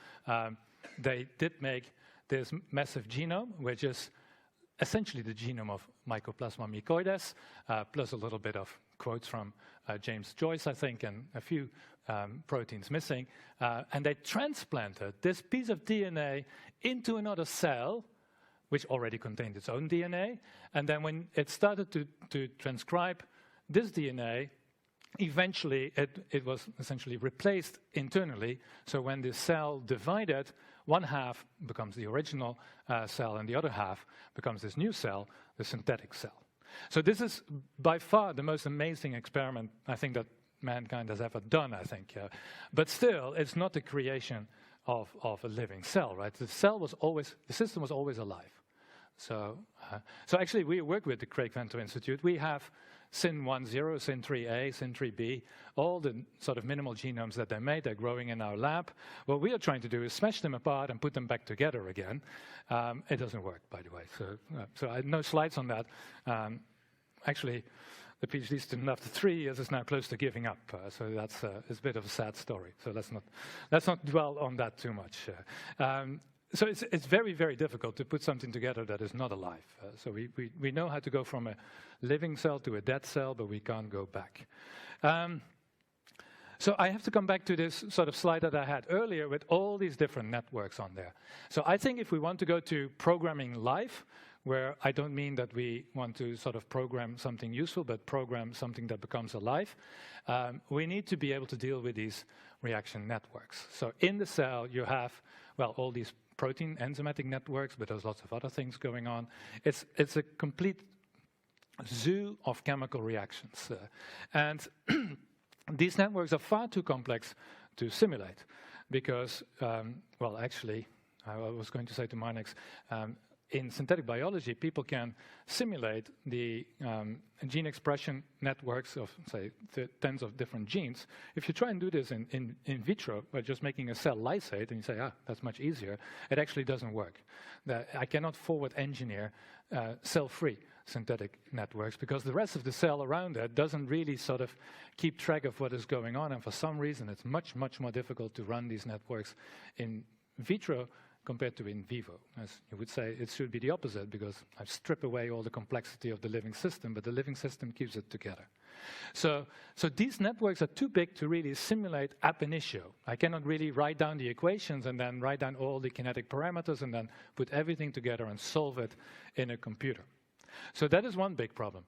they did make this massive genome, which is essentially the genome of Mycoplasma mycoides, plus a little bit of quotes from James Joyce, I think, and a few proteins missing. And they transplanted this piece of DNA into another cell, which already contained its own DNA. And then when it started to transcribe this DNA, eventually it was essentially replaced internally. So when the cell divided, one half becomes the original cell and the other half becomes this new cell, the synthetic cell. So this is by far the most amazing experiment I think that mankind has ever done, I think. But still, it's not the creation of a living cell, right? The system was always alive. So actually we work with the Craig Venter Institute. We have Syn10, Syn3A, Syn3B, all the sort of minimal genomes that they made, they're growing in our lab. What we are trying to do is smash them apart and put them back together again. It doesn't work, by the way. So I have no slides on that. Actually, the PhD student after 3 years is now close to giving up. So that's it's a bit of a sad story. So let's not dwell on that too much. So it's very, very difficult to put something together that is not alive. So we know how to go from a living cell to a dead cell, but we can't go back. So I have to come back to this sort of slide that I had earlier with all these different networks on there. So I think if we want to go to programming life, where I don't mean that we want to sort of program something useful, but program something that becomes alive, we need to be able to deal with these reaction networks. So in the cell, you have, well, all these protein enzymatic networks, but there's lots of other things going on. It's a complete zoo of chemical reactions. And these networks are far too complex to simulate because, well, actually, I was going to say to Marnix, in synthetic biology, people can simulate the gene expression networks of, say, tens of different genes. If you try and do this in vitro by just making a cell lysate, and you say, that's much easier, it actually doesn't work. I cannot forward engineer cell-free synthetic networks because the rest of the cell around it doesn't really sort of keep track of what is going on, and for some reason it's much, much more difficult to run these networks in vitro compared to in vivo. As you would say, it should be the opposite because I strip away all the complexity of the living system, but the living system keeps it together. So these networks are too big to really simulate ab initio. I cannot really write down the equations and then write down all the kinetic parameters and then put everything together and solve it in a computer. So that is one big problem.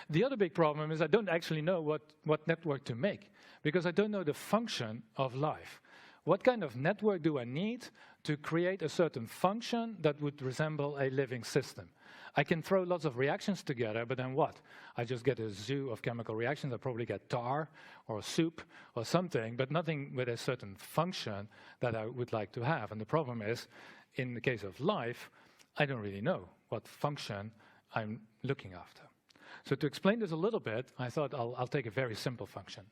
The other big problem is I don't actually know what network to make because I don't know the function of life. What kind of network do I need to create a certain function that would resemble a living system? I can throw lots of reactions together, but then what? I just get a zoo of chemical reactions. I probably get tar or soup or something, but nothing with a certain function that I would like to have. And the problem is, in the case of life, I don't really know what function I'm looking after. So to explain this a little bit, I thought I'll take a very simple function.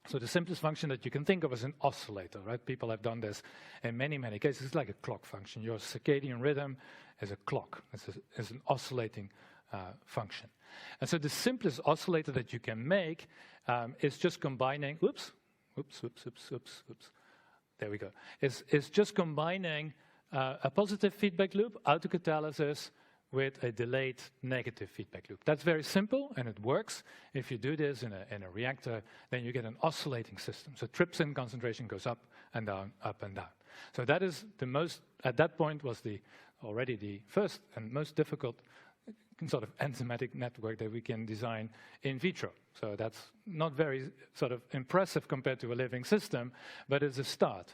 So the simplest function that you can think of is an oscillator, right? People have done this in many, many cases. It's like a clock function. Your circadian rhythm is a clock. It's an oscillating function. And so the simplest oscillator that you can make is just combining, there we go. It's just combining a positive feedback loop, autocatalysis, with a delayed negative feedback loop. That's very simple, and it works. If you do this in a reactor, then you get an oscillating system. So trypsin concentration goes up and down, up and down. So that is the most, at that point, was already the first and most difficult sort of enzymatic network that we can design in vitro. So that's not very sort of impressive compared to a living system, but it's a start.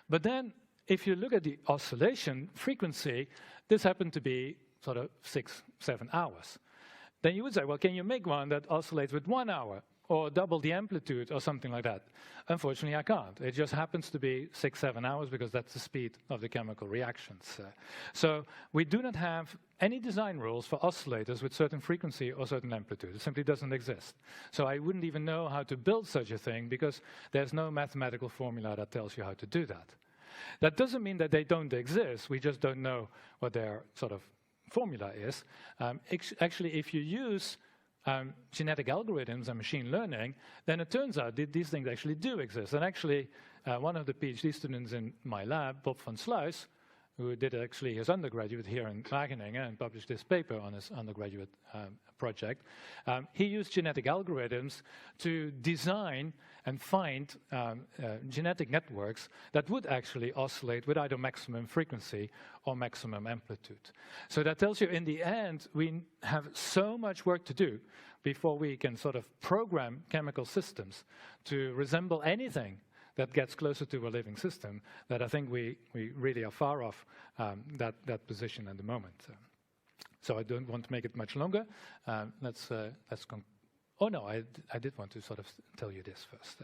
But then, if you look at the oscillation frequency, this happened to be sort of 6-7 hours. Then you would say, well, can you make one that oscillates with 1 hour or double the amplitude or something like that? Unfortunately, I can't. It just happens to be 6-7 hours because that's the speed of the chemical reactions. So we do not have any design rules for oscillators with certain frequency or certain amplitude. It simply doesn't exist. So I wouldn't even know how to build such a thing because there's no mathematical formula that tells you how to do that. That doesn't mean that they don't exist. We just don't know what their sort of formula is. Actually, if you use genetic algorithms and machine learning, then it turns out that these things actually do exist. And actually, one of the PhD students in my lab, Bob van Sluis, who did actually his undergraduate here in Wageningen and published this paper on his undergraduate project, he used genetic algorithms to design and find genetic networks that would actually oscillate with either maximum frequency or maximum amplitude. So that tells you in the end we have so much work to do before we can sort of program chemical systems to resemble anything that gets closer to a living system, that I think we really are far off that position at the moment. So I don't want to make it much longer. Oh no, I did want to sort of tell you this first.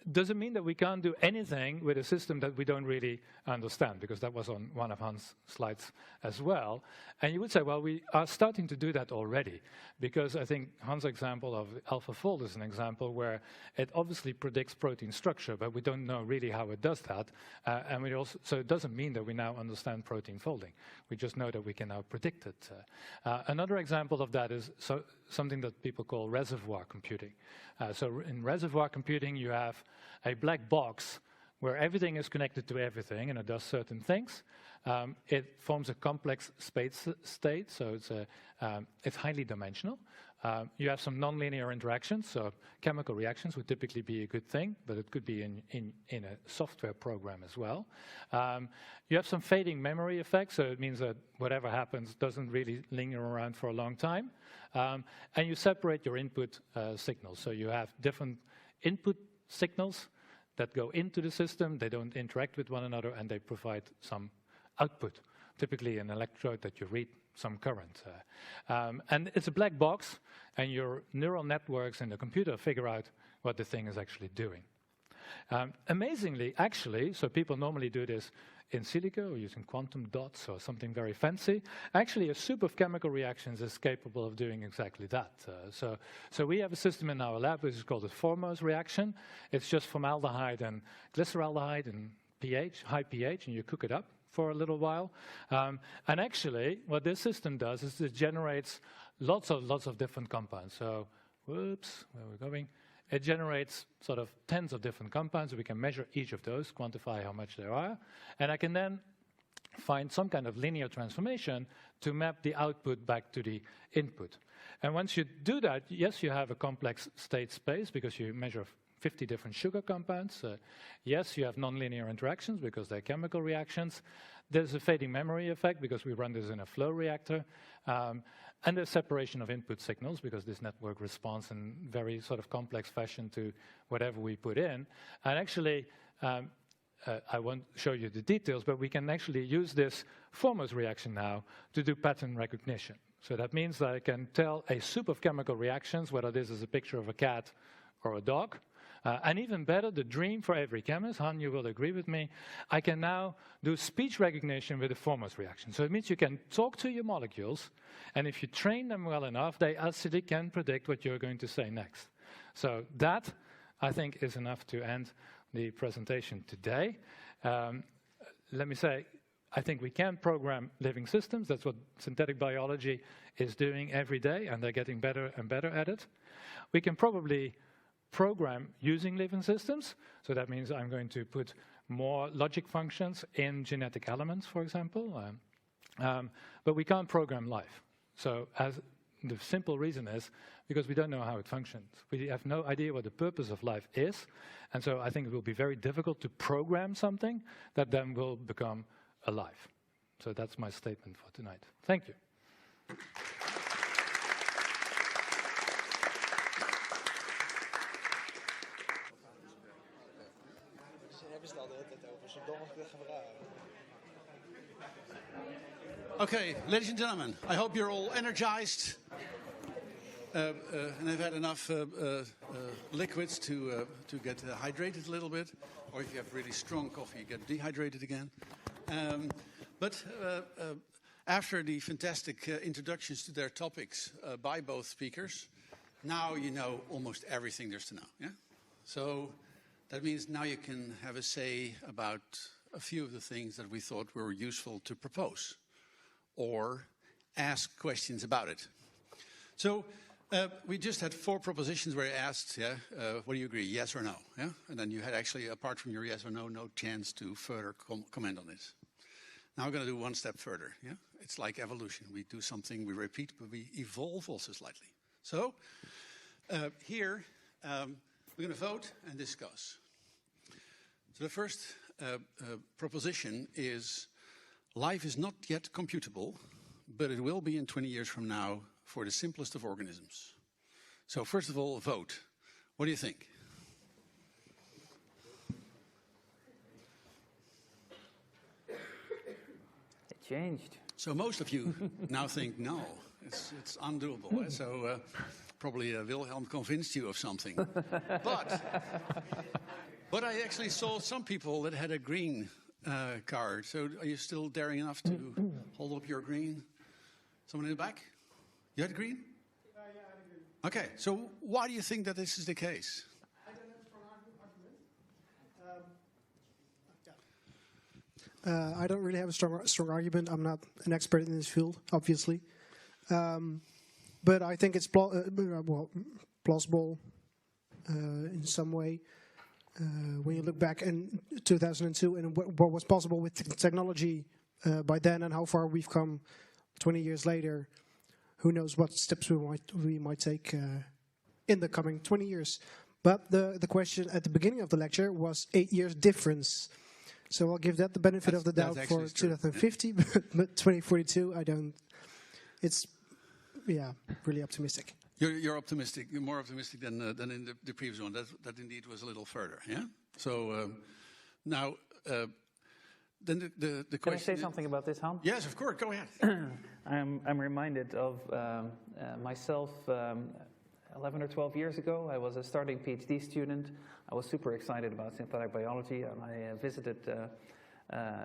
Does it mean that we can't do anything with a system that we don't really understand? Because that was on one of Hans' slides as well. And you would say, well, we are starting to do that already. Because I think Hans' example of AlphaFold is an example where it obviously predicts protein structure, but we don't know really how it does that. And we also, so it doesn't mean that we now understand protein folding. We just know that we can now predict it. Another example of that is something that people call reservoir computing. So in reservoir computing, you have a black box where everything is connected to everything and it does certain things. It forms a complex space state, so it's highly dimensional. You have some nonlinear interactions, so chemical reactions would typically be a good thing, but it could be in a software program as well. You have some fading memory effects, so it means that whatever happens doesn't really linger around for a long time. And you separate your input signals, so you have different input signals that go into the system, they don't interact with one another, and they provide some output, typically an electrode that you read some current. And it's a black box, and your neural networks in the computer figure out what the thing is actually doing. Amazingly, actually, so people normally do this in silico or using quantum dots or something very fancy. Actually, a soup of chemical reactions is capable of doing exactly that. So we have a system in our lab which is called the Formose reaction. It's just formaldehyde and glyceraldehyde and pH, high pH, and you cook it up for a little while. And actually, what this system does is it generates lots of different compounds. So, whoops, where are we going? It generates sort of tens of different compounds. We can measure each of those, quantify how much there are. And I can then find some kind of linear transformation to map the output back to the input. And once you do that, yes, you have a complex state space because you measure 50 different sugar compounds. Yes, you have nonlinear interactions because they're chemical reactions. There's a fading memory effect because we run this in a flow reactor. And there's separation of input signals because this network responds in very sort of complex fashion to whatever we put in. And actually, I won't show you the details, but we can actually use this Formose reaction now to do pattern recognition. So that means that I can tell a soup of chemical reactions, whether this is a picture of a cat or a dog. And even better, the dream for every chemist, Han, you will agree with me, I can now do speech recognition with a Formose reaction. So it means you can talk to your molecules, and if you train them well enough, they actually can predict what you're going to say next. So that, I think, is enough to end the presentation today. Let me say, I think we can program living systems. That's what synthetic biology is doing every day, and they're getting better and better at it. We can probably program using living systems. So that means I'm going to put more logic functions in genetic elements, for example. But but we can't program life. So the simple reason is because we don't know how it functions. We have no idea what the purpose of life is, and so I think it will be very difficult to program something that then will become alive. So that's my statement for tonight. Thank you. Okay, ladies and gentlemen, I hope you're all energized and have had enough liquids to get hydrated a little bit, or if you have really strong coffee, you get dehydrated again. But after the fantastic introductions to their topics by both speakers, now you know almost everything there's to know. Yeah? So that means now you can have a say about a few of the things that we thought were useful to propose, or ask questions about it. So we just had 4 propositions where you asked, what do you agree, yes or no? Yeah? And then you had actually, apart from your yes or no chance to further comment on this. Now we're going to do one step further. Yeah? It's like evolution. We do something, we repeat, but we evolve also slightly. So here we're going to vote and discuss. So the first proposition is, life is not yet computable, but it will be in 20 years from now for the simplest of organisms. So first of all, vote. What do you think? It changed. So most of you now think, no, it's undoable. So probably Wilhelm convinced you of something. But I actually saw some people that had a green card. So are you still daring enough to hold up your green? Someone in the back? You had green? Yeah, I had green. Okay, so why do you think that this is the case? I don't have a strong argument. I don't really have a strong argument. I'm not an expert in this field, obviously. But I think it's plausible in some way. When you look back in 2002 and what was possible with technology by then and how far we've come 20 years later, who knows what steps we might take in the coming 20 years. But the question at the beginning of the lecture was 8 years difference. So I'll give that the benefit of the doubt for 2050, but 2042, I don't. It's, really optimistic. You're optimistic. You're more optimistic than in the previous one. That indeed was a little further. Yeah. So now, then the question. Can I say something about this, Han? Yes, of course. Go ahead. I'm reminded of myself. 11 or 12 years ago, I was a starting PhD student. I was super excited about synthetic biology, and I visited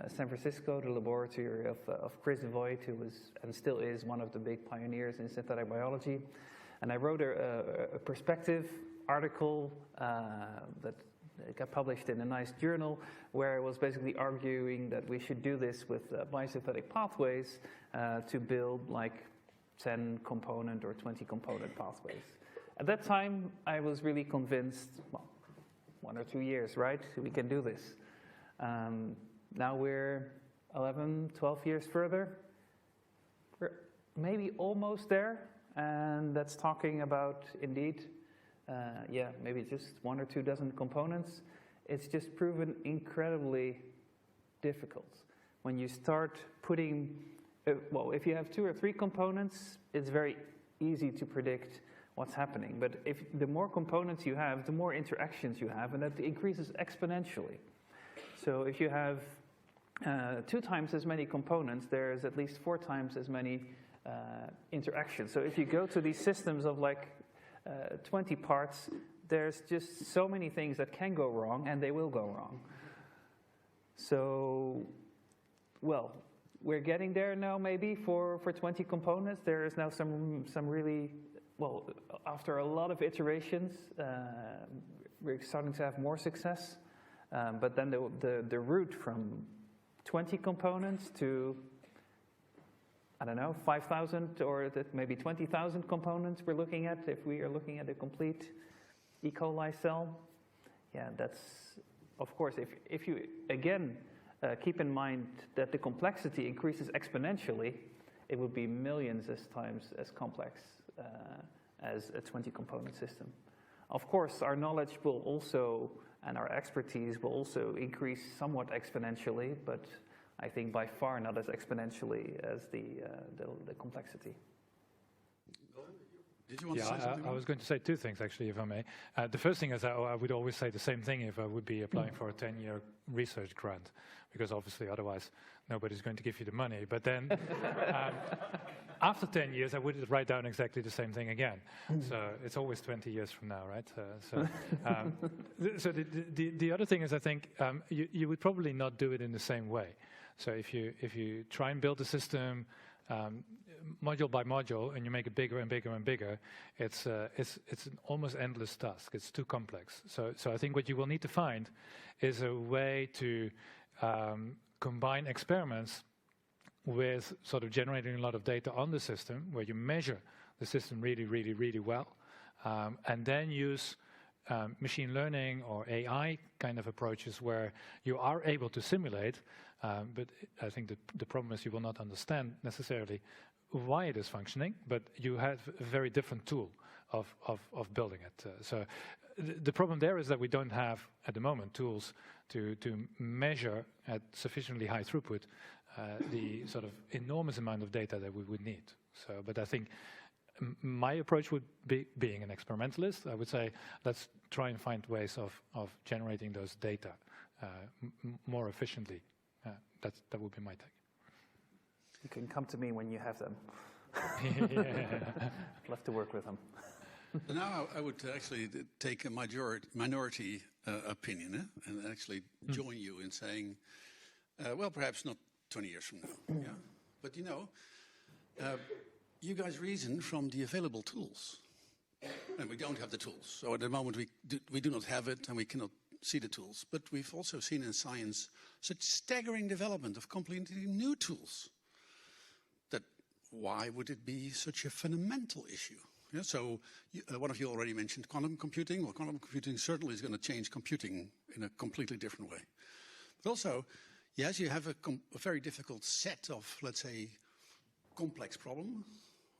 San Francisco, the laboratory of Chris Voigt, who was and still is one of the big pioneers in synthetic biology. And I wrote a perspective article that got published in a nice journal, where I was basically arguing that we should do this with biosynthetic pathways to build like 10 component or 20 component pathways. At that time, I was really convinced, 1 or 2 years, right? We can do this. Now we're 11, 12 years further. We're maybe almost there. And that's talking about, indeed, maybe just 1 or 2 dozen components. It's just proven incredibly difficult. When you start putting, if you have 2 or 3 components, it's very easy to predict what's happening. But if the more components you have, the more interactions you have, and that increases exponentially. So if you have 2 times as many components, there's at least 4 times as many interactions. So if you go to these systems of like 20 parts, there's just so many things that can go wrong, and they will go wrong. So, we're getting there now maybe for 20 components. There is now some really, after a lot of iterations, we're starting to have more success. But then the route from 20 components to 5,000 or maybe 20,000 components we're looking at, if we are looking at a complete E. coli cell. Yeah, that's, of course, if you, again, keep in mind that the complexity increases exponentially, it would be millions as times as complex as a 20-component system. Of course, our knowledge will also, and our expertise will also increase somewhat exponentially, but I think by far not as exponentially as the complexity. Did you want to say something? I was going to say two things, actually, if I may. The first thing is that I would always say the same thing if I would be applying for a 10-year research grant, because obviously otherwise nobody's going to give you the money. But then after 10 years, I would write down exactly the same thing again. So it's always 20 years from now, right? So the other thing is, I think you would probably not do it in the same way. So if you try and build a system module by module, and you make it bigger and bigger and bigger, it's an almost endless task. It's too complex. So I think what you will need to find is a way to combine experiments with sort of generating a lot of data on the system, where you measure the system really, really, really well, and then use machine learning or AI kind of approaches where you are able to simulate, but I think the problem is you will not understand necessarily why it is functioning, but you have a very different tool of building it. So the problem there is that we don't have, at the moment, tools to measure at sufficiently high throughput the sort of enormous amount of data that we would need. So, but I think my approach would be, being an experimentalist, I would say, let's try and find ways of generating those data more efficiently. That would be my take. You can come to me when you have them. I'd love to work with them. Now I would actually take a minority opinion and actually join you in saying, well, perhaps not 20 years from now. Yeah? But you guys reason from the available tools. And we don't have the tools. So at the moment we do not have it and we cannot see the tools. But we've also seen in science such staggering development of completely new tools. That why would it be such a fundamental issue? Yeah, so one of you already mentioned quantum computing. Well, quantum computing certainly is going to change computing in a completely different way. But also, yes, you have a very difficult set of, let's say, complex problem.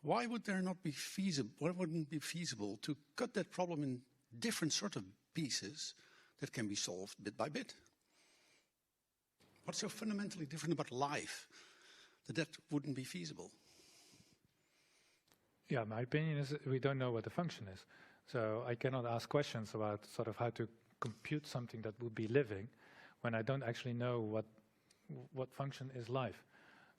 Why would there not be feasible? Why wouldn't it be feasible to cut that problem in different sort of pieces that can be solved bit by bit? What's so fundamentally different about life that wouldn't be feasible? Yeah, my opinion is we don't know what the function is. So I cannot ask questions about sort of how to compute something that would be living when I don't actually know what function is life.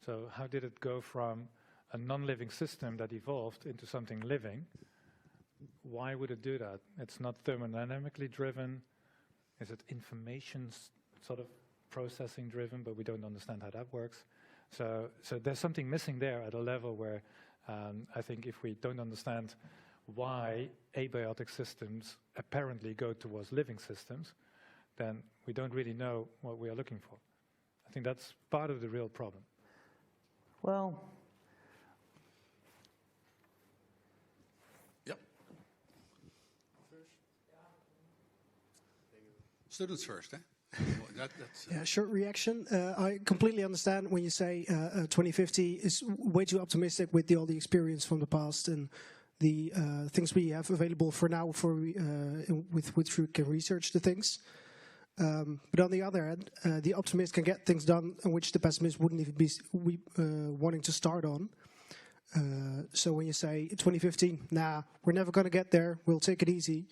So how did it go from a non-living system that evolved into something living? Why would it do that? It's not thermodynamically driven. Is it information sort of processing driven, but we don't understand how that works? So there's something missing there at a level where I think if we don't understand why abiotic systems apparently go towards living systems, then we don't really know what we are looking for. I think that's part of the real problem. Well, yep. Students first, eh? Yeah, short reaction. I completely understand when you say 2050 is way too optimistic with all the experience from the past and the things we have available for now with which we can research the things. But on the other hand, the optimist can get things done on which the pessimist wouldn't even be wanting to start on. So when you say 2050, nah, we're never going to get there, we'll take it easy.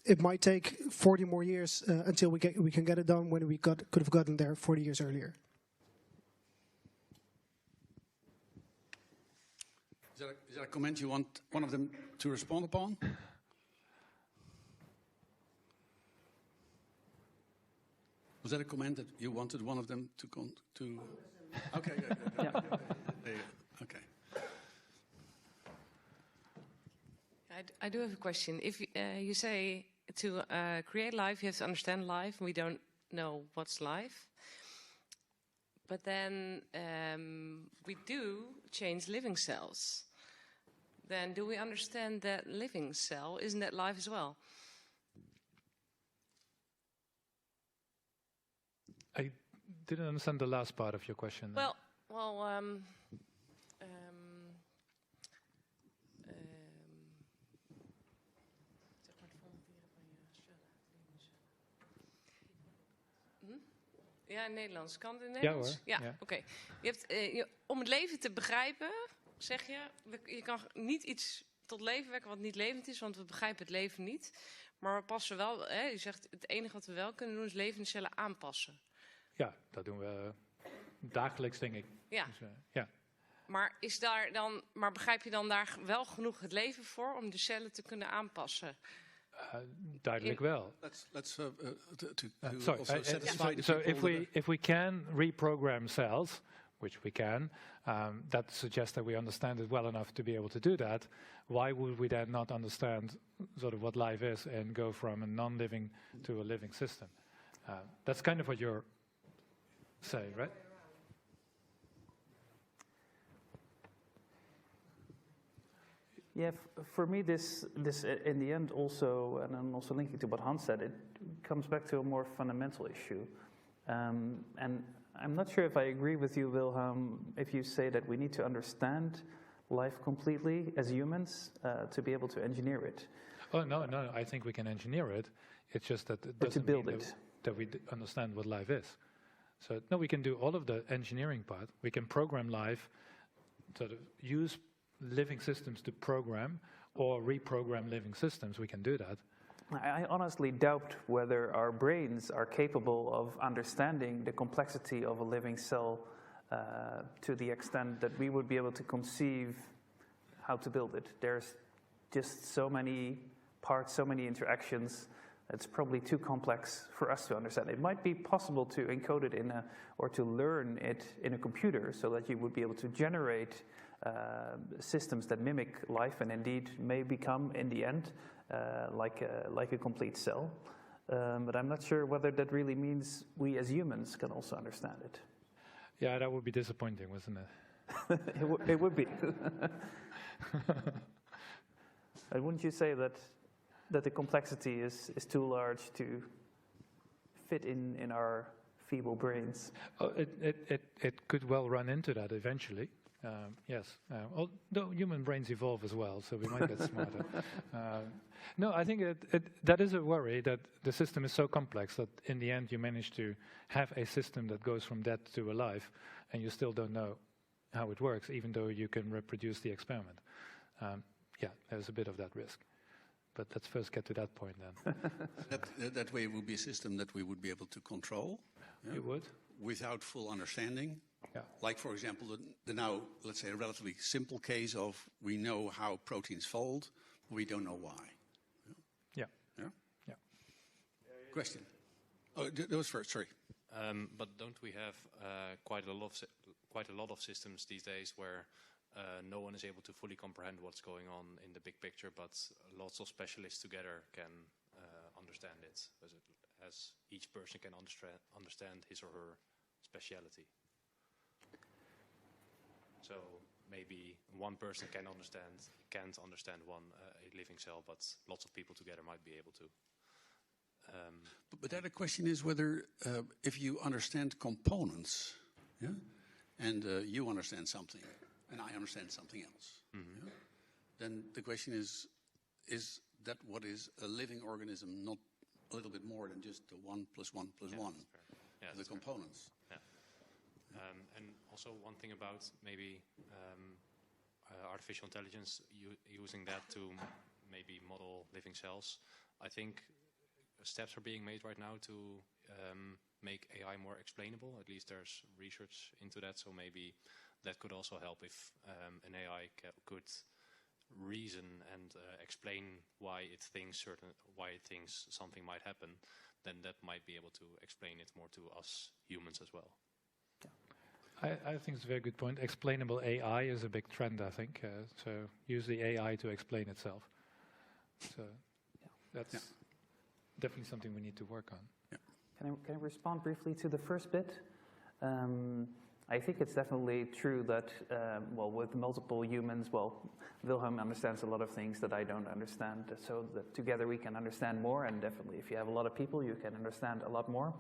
It might take 40 more years until we can get it done when we could have gotten there 40 years earlier. Is that a comment you want one of them to respond upon? Was that a comment that you wanted one of them to? Okay, good. Yeah. There you go. Okay. I do have a question. If you say to create life, you have to understand life. We don't know what's life. But then we do change living cells. Then do we understand that living cell? Isn't that life as well? I didn't understand the last part of your question. Well, zeg maar het formuleren van je cellen. Ja, in Nederlands. Kan het in Nederlands? Ja hoor. Ja. Oké. Je hebt, om het leven te begrijpen, zeg je, je kan niet iets tot leven wekken wat niet levend is, want we begrijpen het leven niet. Maar we passen wel, je zegt het enige wat we wel kunnen doen is levende cellen aanpassen. Ja, dat doen we dagelijks, denk ik. Ja. Dus, ja. Maar begrijp je dan daar wel genoeg het leven voor om de cellen te kunnen aanpassen? Duidelijk wel. Let's Sorry. also satisfy the So people if we can reprogram cells, which we can, that suggests that we understand it well enough to be able to do that. Why would we then not understand sort of what life is and go from a non-living to a living system? That's kind of what you're saying, right? Yeah, for me, this in the end also, and I'm also linking to what Hans said, it comes back to a more fundamental issue. And I'm not sure if I agree with you, Wilhelm, if you say that we need to understand life completely as humans to be able to engineer it. Oh, no, I think we can engineer it. It's just that it doesn't mean that we understand what life is. So, no, we can do all of the engineering part. We can program life, sort of use living systems to program or reprogram living systems. We can do that. I honestly doubt whether our brains are capable of understanding the complexity of a living cell to the extent that we would be able to conceive how to build it. There's just so many parts, so many interactions. It's probably too complex for us to understand. It might be possible to encode it or to learn it in a computer so that you would be able to generate systems that mimic life and indeed may become, in the end, like a complete cell. But I'm not sure whether that really means we as humans can also understand it. Yeah, that would be disappointing, wouldn't it? It would be. And wouldn't you say that the complexity is too large to fit in our feeble brains? Oh, it could well run into that eventually. Yes, although human brains evolve as well, so we might get smarter. No, I think that is a worry, that the system is so complex that in the end you manage to have a system that goes from dead to alive, and you still don't know how it works, even though you can reproduce the experiment. Yeah, there's a bit of that risk. But let's first get to that point then. that way it would be a system that we would be able to control. Yeah? It would. Without full understanding. Yeah. Like, for example, the now, let's say, a relatively simple case of we know how proteins fold, but we don't know why. Yeah. Yeah? Yeah. Question? Oh, that was first, sorry. But don't we have quite a lot of systems these days where no one is able to fully comprehend what's going on in the big picture, but lots of specialists together can understand it, as each person can understand his or her speciality. So maybe one person can't understand a living cell, but lots of people together might be able to. But then the question is whether if you understand components, yeah, and you understand something, and I understand something else, yeah, then the question is that what is a living organism not a little bit more than just the 1 + 1 + 1 of the components? Yeah. And also one thing about maybe artificial intelligence, using that to maybe model living cells. I think steps are being made right now to make AI more explainable. At least there's research into that, so maybe that could also help if an AI could reason and explain why it thinks something might happen. Then that might be able to explain it more to us humans as well. I think it's a very good point. Explainable AI is a big trend, I think. So use the AI to explain itself. So that's definitely something we need to work on. Yeah. Can I respond briefly to the first bit? I think it's definitely true that, with multiple humans, Wilhelm understands a lot of things that I don't understand. So that together we can understand more, and definitely if you have a lot of people, you can understand a lot more.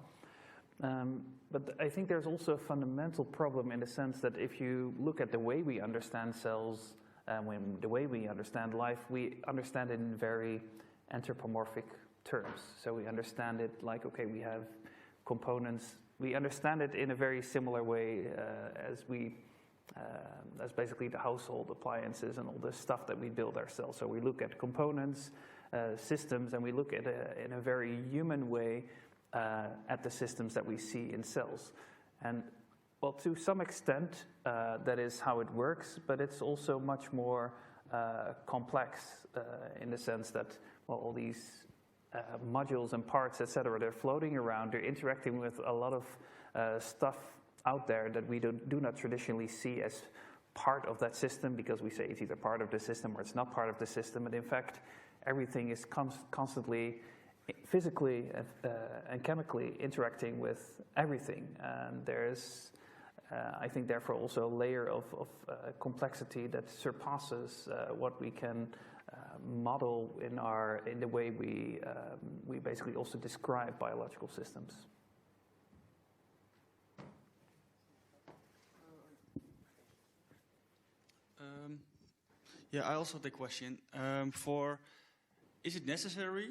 But I think there's also a fundamental problem in the sense that if you look at the way we understand cells, the way we understand life, we understand it in very anthropomorphic terms. So we understand it like, okay, we have components. We understand it in a very similar way as basically the household appliances and all the stuff that we build ourselves. So we look at components, systems, and we look at in a very human way at the systems that we see in cells. And well, to some extent, that is how it works, but it's also much more complex in the sense that, well, all these modules and parts, etc., they're floating around, they're interacting with a lot of stuff out there that we do not traditionally see as part of that system, because we say it's either part of the system or it's not part of the system. And in fact, everything is constantly physically and chemically interacting with everything. And there's, I think, therefore also a layer of complexity that surpasses what we can model in the way we basically also describe biological systems. Yeah, I also have a question. Is it necessary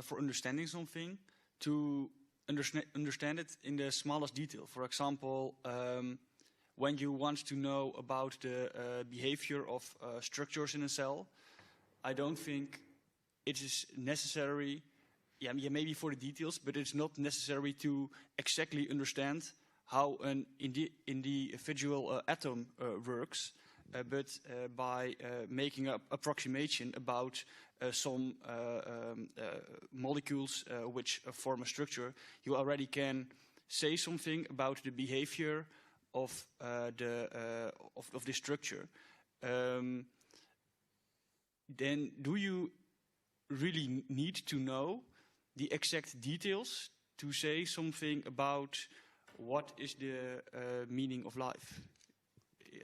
for understanding something to understand it in the smallest detail? For example, when you want to know about the behavior of structures in a cell, I don't think it is necessary, maybe for the details, but it's not necessary to exactly understand how an individual atom works. But by making an approximation about some molecules which form a structure, you already can say something about the behavior of the structure. Then do you really need to know the exact details to say something about what is the meaning of life?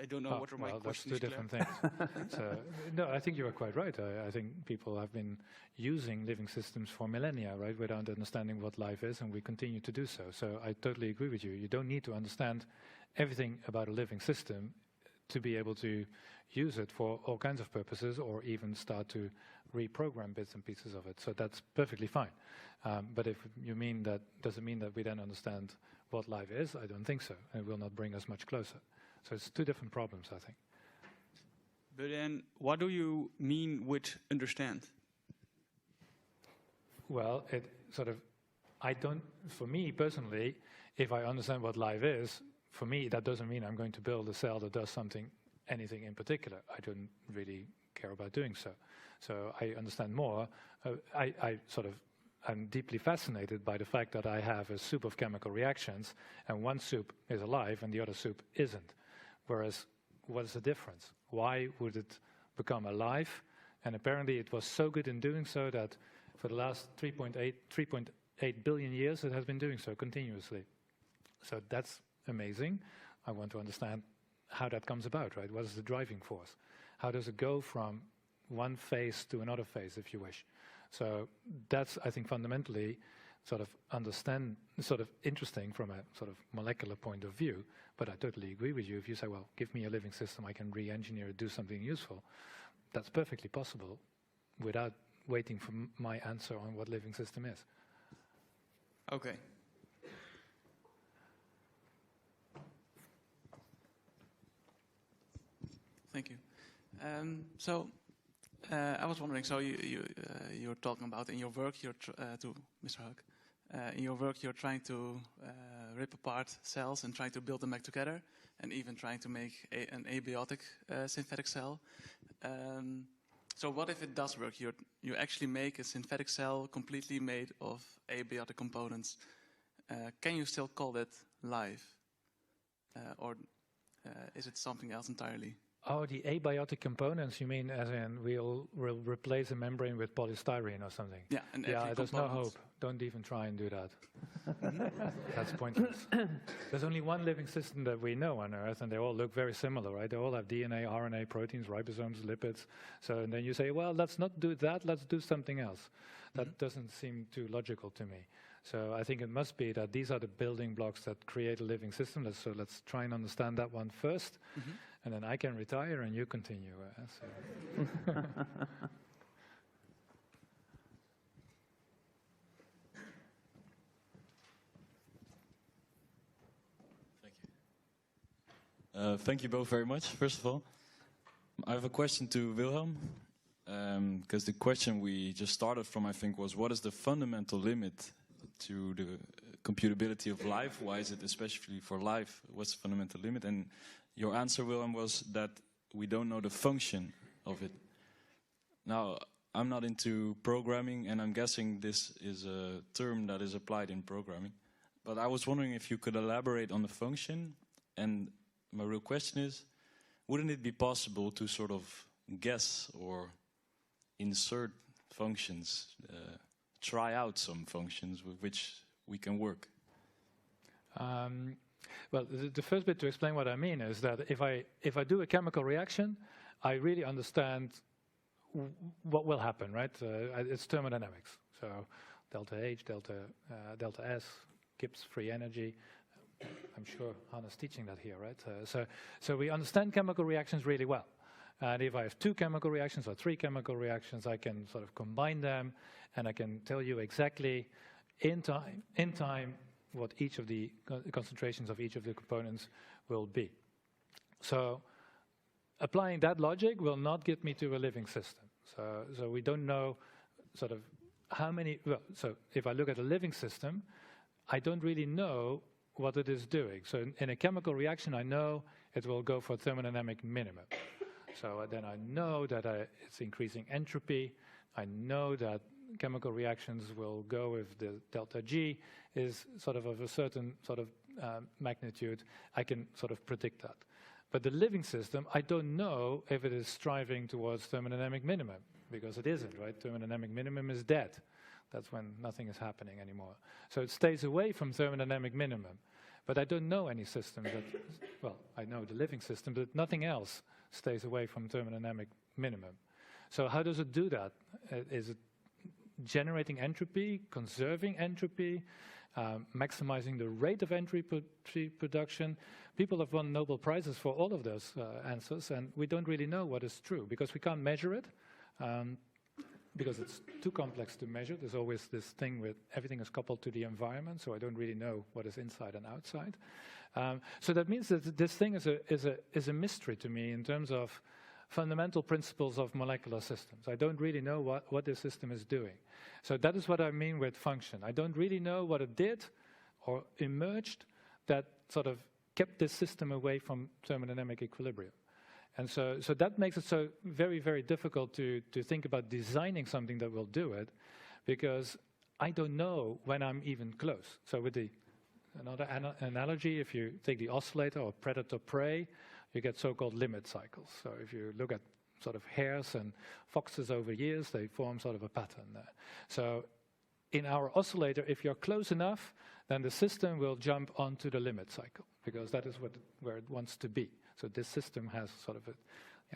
I don't know what are my questions. That's two different things. So, no, I think you are quite right. I think people have been using living systems for millennia, right, without understanding what life is, and we continue to do so. So I totally agree with you. You don't need to understand everything about a living system to be able to use it for all kinds of purposes, or even start to reprogram bits and pieces of it. So that's perfectly fine. But if you mean that, does it mean that we then understand what life is? I don't think so. It will not bring us much closer. So it's two different problems, I think. But then, what do you mean with understand? Well, it sort of, for me personally, if I understand what life is, for me that doesn't mean I'm going to build a cell that does anything in particular. I don't really care about doing so. So I understand more. I'm deeply fascinated by the fact that I have a soup of chemical reactions, and one soup is alive and the other soup isn't. Whereas, what is the difference? Why would it become alive? And apparently it was so good in doing so that for the last 3.8 billion years it has been doing so continuously. So that's amazing. I want to understand how that comes about, right? What is the driving force? How does it go from one phase to another phase, if you wish? So that's, I think, fundamentally sort of interesting from a sort of molecular point of view. But I totally agree with you. If you say, well, give me a living system, I can re-engineer it, do something useful. That's perfectly possible without waiting for my answer on what living system is. Okay. Thank you. I was wondering, so you're talking about in your work, to Mr. Huck, in your work you're trying to rip apart cells and trying to build them back together, and even trying to make an abiotic synthetic cell. So what if it does work? You actually make a synthetic cell completely made of abiotic components. Can you still call that life? Or is it something else entirely? Oh, the abiotic components, you mean as in we'll replace a membrane with polystyrene or something? Yeah, there's no hope. don't even try and do that. That's pointless. There's only one living system that we know on Earth, and they all look very similar, right? They all have DNA, RNA, proteins, ribosomes, lipids. So and then you say, well, let's not do that, let's do something else. That doesn't seem too logical to me. So I think it must be that these are the building blocks that create a living system. So let's try and understand that one first, and then I can retire and you continue. Thank you both very much, first of all. I have a question to Wilhelm, because the question we just started from, I think, was what is the fundamental limit to the computability of life? Why is it especially for life? What's the fundamental limit? And your answer, Wilhelm, was that we don't know the function of it. Now, I'm not into programming, and I'm guessing this is a term that is applied in programming. But I was wondering if you could elaborate on the function. And my real question is, wouldn't it be possible to sort of guess or insert functions, try out some functions with which we can work? Well, the first bit to explain what I mean is that if I do a chemical reaction, I really understand what will happen, right? It's thermodynamics. So delta H, delta S, Gibbs free energy. I'm sure Hannah's teaching that here, right? So we understand chemical reactions really well. And if I have 2 chemical reactions or 3 chemical reactions, I can sort of combine them, and I can tell you exactly in time what each of the concentrations of each of the components will be. So applying that logic will not get me to a living system. So we don't know sort of how many, well, so if I look at a living system, I don't really know what it is doing. So in a chemical reaction, I know it will go for thermodynamic minimum. So then I know that it's increasing entropy. I know that chemical reactions will go if the delta G is sort of a certain sort of magnitude. I can sort of predict that. But the living system, I don't know if it is striving towards thermodynamic minimum, because it isn't, right? Thermodynamic minimum is dead. That's when nothing is happening anymore. So it stays away from thermodynamic minimum. But I don't know any system that, well, I know the living system, but nothing else stays away from thermodynamic minimum. So how does it do that? Is it generating entropy, conserving entropy, maximizing the rate of entropy production? People have won Nobel Prizes for all of those answers, and we don't really know what is true, because we can't measure it. Because it's too complex to measure. There's always this thing with everything is coupled to the environment, so I don't really know what is inside and outside. So that means that this thing is a mystery to me in terms of fundamental principles of molecular systems. I don't really know what this system is doing. So that is what I mean with function. I don't really know what it did or emerged that sort of kept this system away from thermodynamic equilibrium. And so that makes it so very, very difficult to think about designing something that will do it, because I don't know when I'm even close. So with another analogy, if you take the oscillator or predator-prey, you get so-called limit cycles. So if you look at sort of hares and foxes over years, they form sort of a pattern there. So in our oscillator, if you're close enough, then the system will jump onto the limit cycle, because that is where it wants to be. So this system has sort of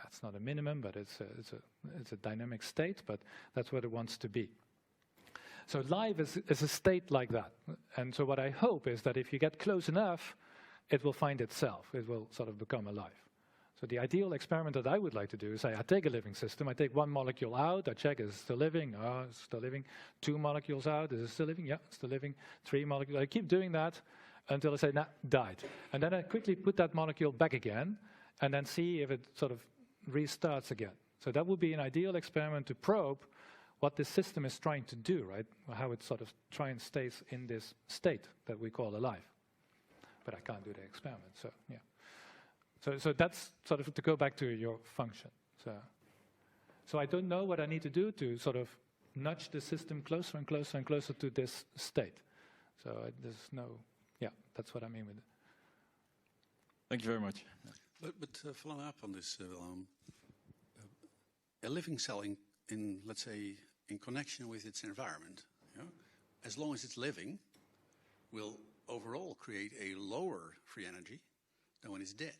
it's not a minimum, but it's a dynamic state, but that's what it wants to be. So life is a state like that. And so what I hope is that if you get close enough, it will find itself. It will sort of become alive. So the ideal experiment that I would like to do is say, I take a living system, I take 1 molecule out, I check, is it still living? Oh, it's still living. 2 molecules out, is it still living? Yeah, it's still living. 3 molecules. I keep doing that until I say, nah, died. And then I quickly put that molecule back again, and then see if it sort of restarts again. So that would be an ideal experiment to probe what this system is trying to do, right? How it sort of tries and stays in this state that we call alive. But I can't do the experiment, so yeah. So that's sort of to go back to your function. So I don't know what I need to do to sort of nudge the system closer and closer and closer to this state. So there's no, yeah, that's what I mean with it. Thank you very much. But following up on this, a living cell in let's say, in connection with its environment, as long as it's living, will overall create a lower free energy than when it's dead.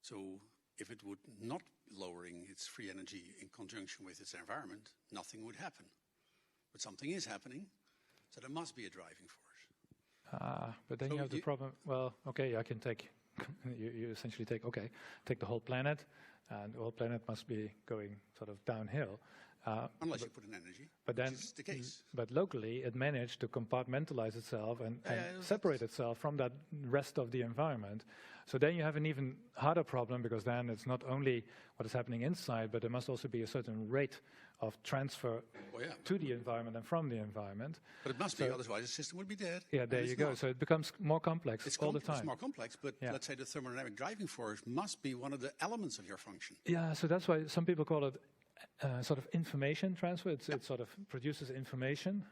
So if it would not lowering its free energy in conjunction with its environment, nothing would happen. But something is happening, so there must be a driving force. But then So you have the problem. Well, okay, I can take. you essentially take the whole planet, and the whole planet must be going sort of downhill. Unless you put in energy, but then, which is the case. But locally, it managed to compartmentalize itself and separate itself from that rest of the environment. So then you have an even harder problem, because then it's not only what is happening inside, but there must also be a certain rate of transfer to the environment and from the environment. But it must be, otherwise the system would be dead. Yeah, there you go. So it becomes more complex all the time. It's more complex, but let's say the thermodynamic driving force must be one of the elements of your function. Yeah, so that's why some people call it sort of information transfer. It sort of produces information,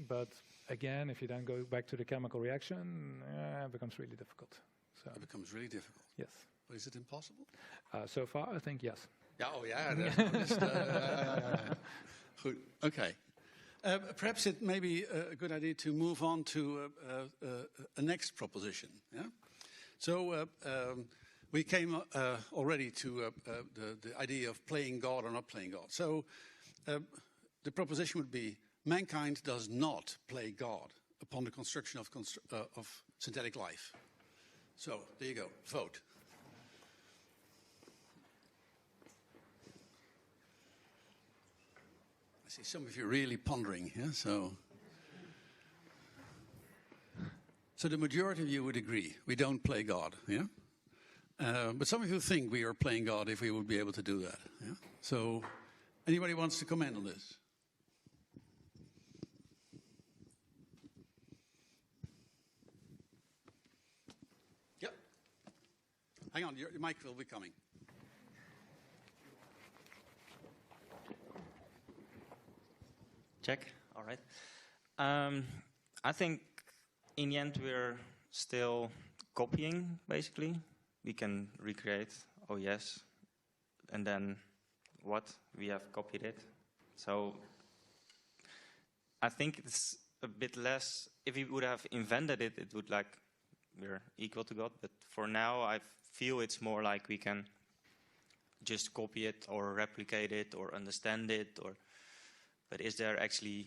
but again, if you then go back to the chemical reaction, it becomes really difficult. So it becomes really difficult. Yes. But is it impossible? So far, I think yes. Yeah, good. Okay. Perhaps it may be a good idea to move on to a next proposition. Yeah. So we came already to the idea of playing God or not playing God. So the proposition would be: mankind does not play God upon the construction of synthetic life. So there you go. Vote. I see some of you really pondering. Yeah. So the majority of you would agree we don't play God. Yeah. But some of you think we are playing God if we would be able to do that. Yeah? So, anybody wants to comment on this? Yep. Hang on, your mic will be coming. Check. All right. I think in the end we're still copying, basically. We can recreate, oh yes, and then what? We have copied it. So I think it's a bit less, if we would have invented it, it would like, we're equal to God. But for now, I feel it's more like we can just copy it or replicate it or understand it. But is there actually,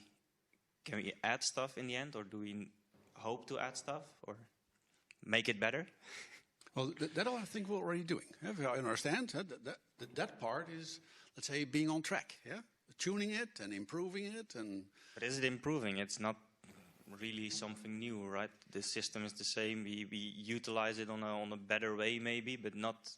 can we add stuff in the end, or do we hope to add stuff or make it better? Well, that I think we're already doing. If I understand, that part is, let's say, being on track. Yeah, tuning it and improving it. But is it improving? It's not really something new, right? The system is the same. We utilize it on a better way, maybe, but not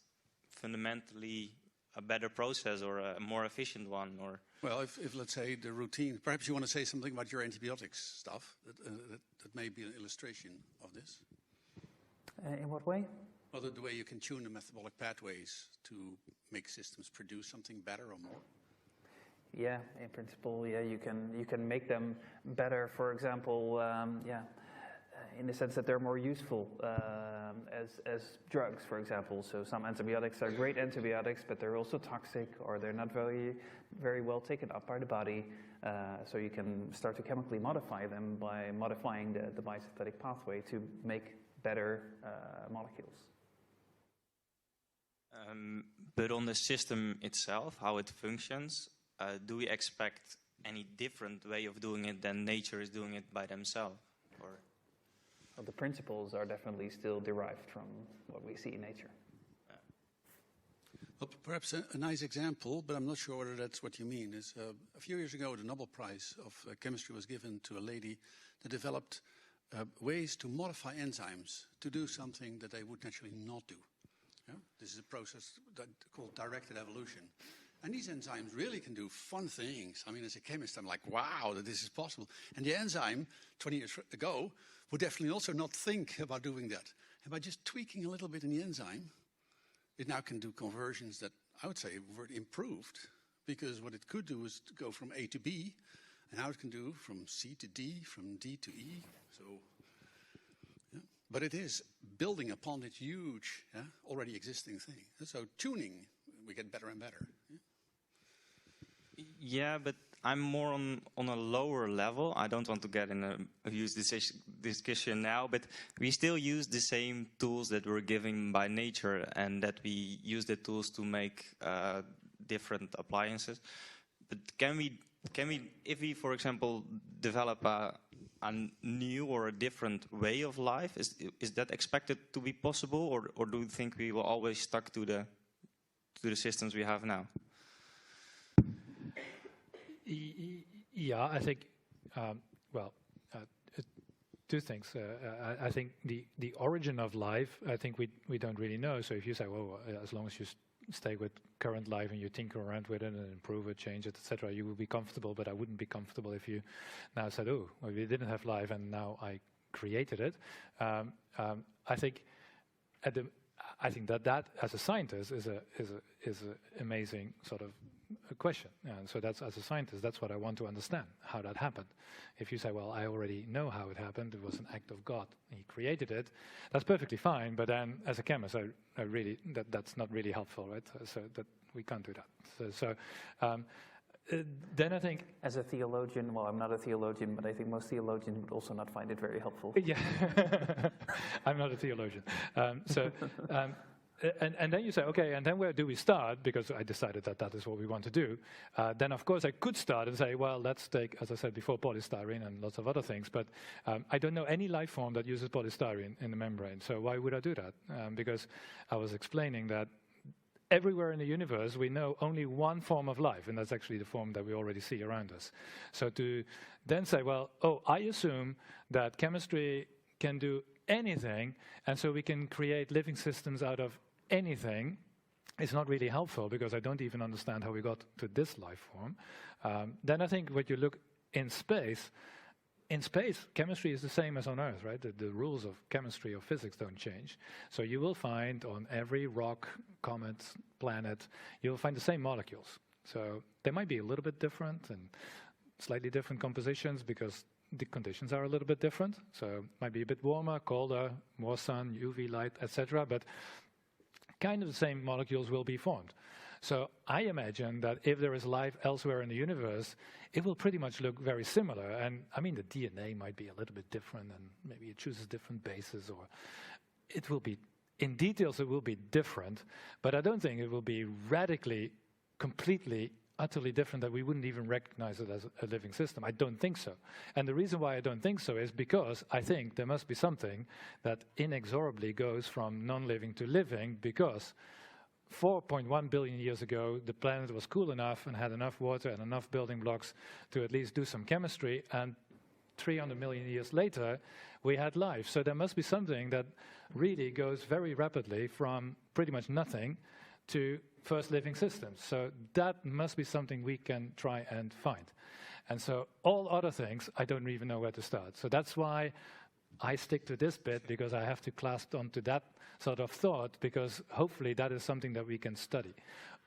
fundamentally a better process or a more efficient one. Or well, if let's say the routine. Perhaps you want to say something about your antibiotics stuff. That may be an illustration of this. In what way? Well, the way you can tune the metabolic pathways to make systems produce something better or more. Yeah, in principle, yeah, you can make them better. For example, in the sense that they're more useful as drugs, for example. So some antibiotics are great antibiotics, but they're also toxic, or they're not very well taken up by the body. So you can start to chemically modify them by modifying the biosynthetic pathway to make better molecules. But on the system itself, how it functions, do we expect any different way of doing it than nature is doing it by themselves? Or well, the principles are definitely still derived from what we see in nature. Well, perhaps a nice example, but I'm not sure whether that's what you mean, is a few years ago the Nobel Prize of Chemistry was given to a lady that developed ways to modify enzymes to do something that they would naturally not do. Yeah? This is a process called directed evolution. And these enzymes really can do fun things. I mean, as a chemist, I'm like, wow, that this is possible. And the enzyme, 20 years ago, would definitely also not think about doing that. And by just tweaking a little bit in the enzyme, it now can do conversions that I would say were improved. Because what it could do is to go from A to B, and now it can do from C to D, from D to E. So, yeah. But it is building upon that huge, already existing thing. And so tuning, we get better and better. Yeah, but I'm more on a lower level. I don't want to get in a huge discussion now, but we still use the same tools that we're given by nature, and that we use the tools to make different appliances. But can we, if we, for example, develop a new or a different way of life, is that expected to be possible, or do you think we will always stuck to the systems we have now? Yeah, I think, two things. I think the origin of life, I think we don't really know. So if you say, well, as long as you stay with current life and you tinker around with it and improve it, change it, etc., you will be comfortable. But I wouldn't be comfortable if you now said, oh, well, we didn't have life and now I created it. I think that as a scientist is a amazing sort of a question. And so that's, as a scientist, that's what I want to understand, how that happened. If you say, well, I already know how it happened, it was an act of God, he created it, that's perfectly fine, but then as a chemist, I really, that's not really helpful, right? So that we can't do that. Then I think... As a theologian, well, I'm not a theologian, but I think most theologians would also not find it very helpful. Yeah, I'm not a theologian. And then you say, okay, and then where do we start? Because I decided that is what we want to do. Then, of course, I could start and say, well, let's take, as I said before, polystyrene and lots of other things. But I don't know any life form that uses polystyrene in the membrane. So why would I do that? Because I was explaining that everywhere in the universe, we know only one form of life, and that's actually the form that we already see around us. So to then say, well, I assume that chemistry can do anything, and so we can create living systems out of anything, is not really helpful, because I don't even understand how we got to this life form. Then I think when you look in space, chemistry is the same as on Earth, right? The rules of chemistry or physics don't change. So you will find on every rock, comet, planet, you'll find the same molecules. So they might be a little bit different and slightly different compositions because the conditions are a little bit different. So it might be a bit warmer, colder, more sun, UV light, etc. But kind of the same molecules will be formed. So I imagine that if there is life elsewhere in the universe, it will pretty much look very similar. And I mean, the DNA might be a little bit different, and maybe it chooses different bases, or it will be, in details, it will be different. But I don't think it will be radically, completely, utterly different that we wouldn't even recognize it as a living system. I don't think so. And the reason why I don't think so is because I think there must be something that inexorably goes from non-living to living, because 4.1 billion years ago, the planet was cool enough and had enough water and enough building blocks to at least do some chemistry, and 300 million years later, we had life. So there must be something that really goes very rapidly from pretty much nothing to first living systems. So that must be something we can try and find. And so all other things, I don't even know where to start. So that's why I stick to this bit, because I have to clasp onto that sort of thought, because hopefully that is something that we can study.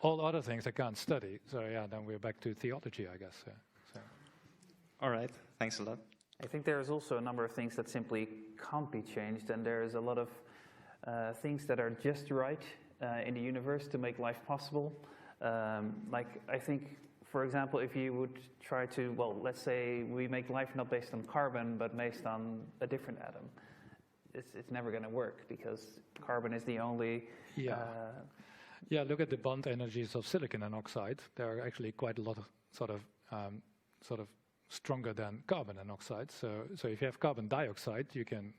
All other things I can't study. So yeah, then we're back to theology, I guess. So. All right, thanks a lot. I think there is also a number of things that simply can't be changed, and there is a lot of things that are just right in the universe to make life possible. Like, I think, for example, if you would try to, well, let's say we make life not based on carbon, but based on a different atom. It's never going to work, because carbon is the only... Yeah, look at the bond energies of silicon and oxide. There are actually quite a lot of sort of stronger than carbon and oxide. So if you have carbon dioxide, you can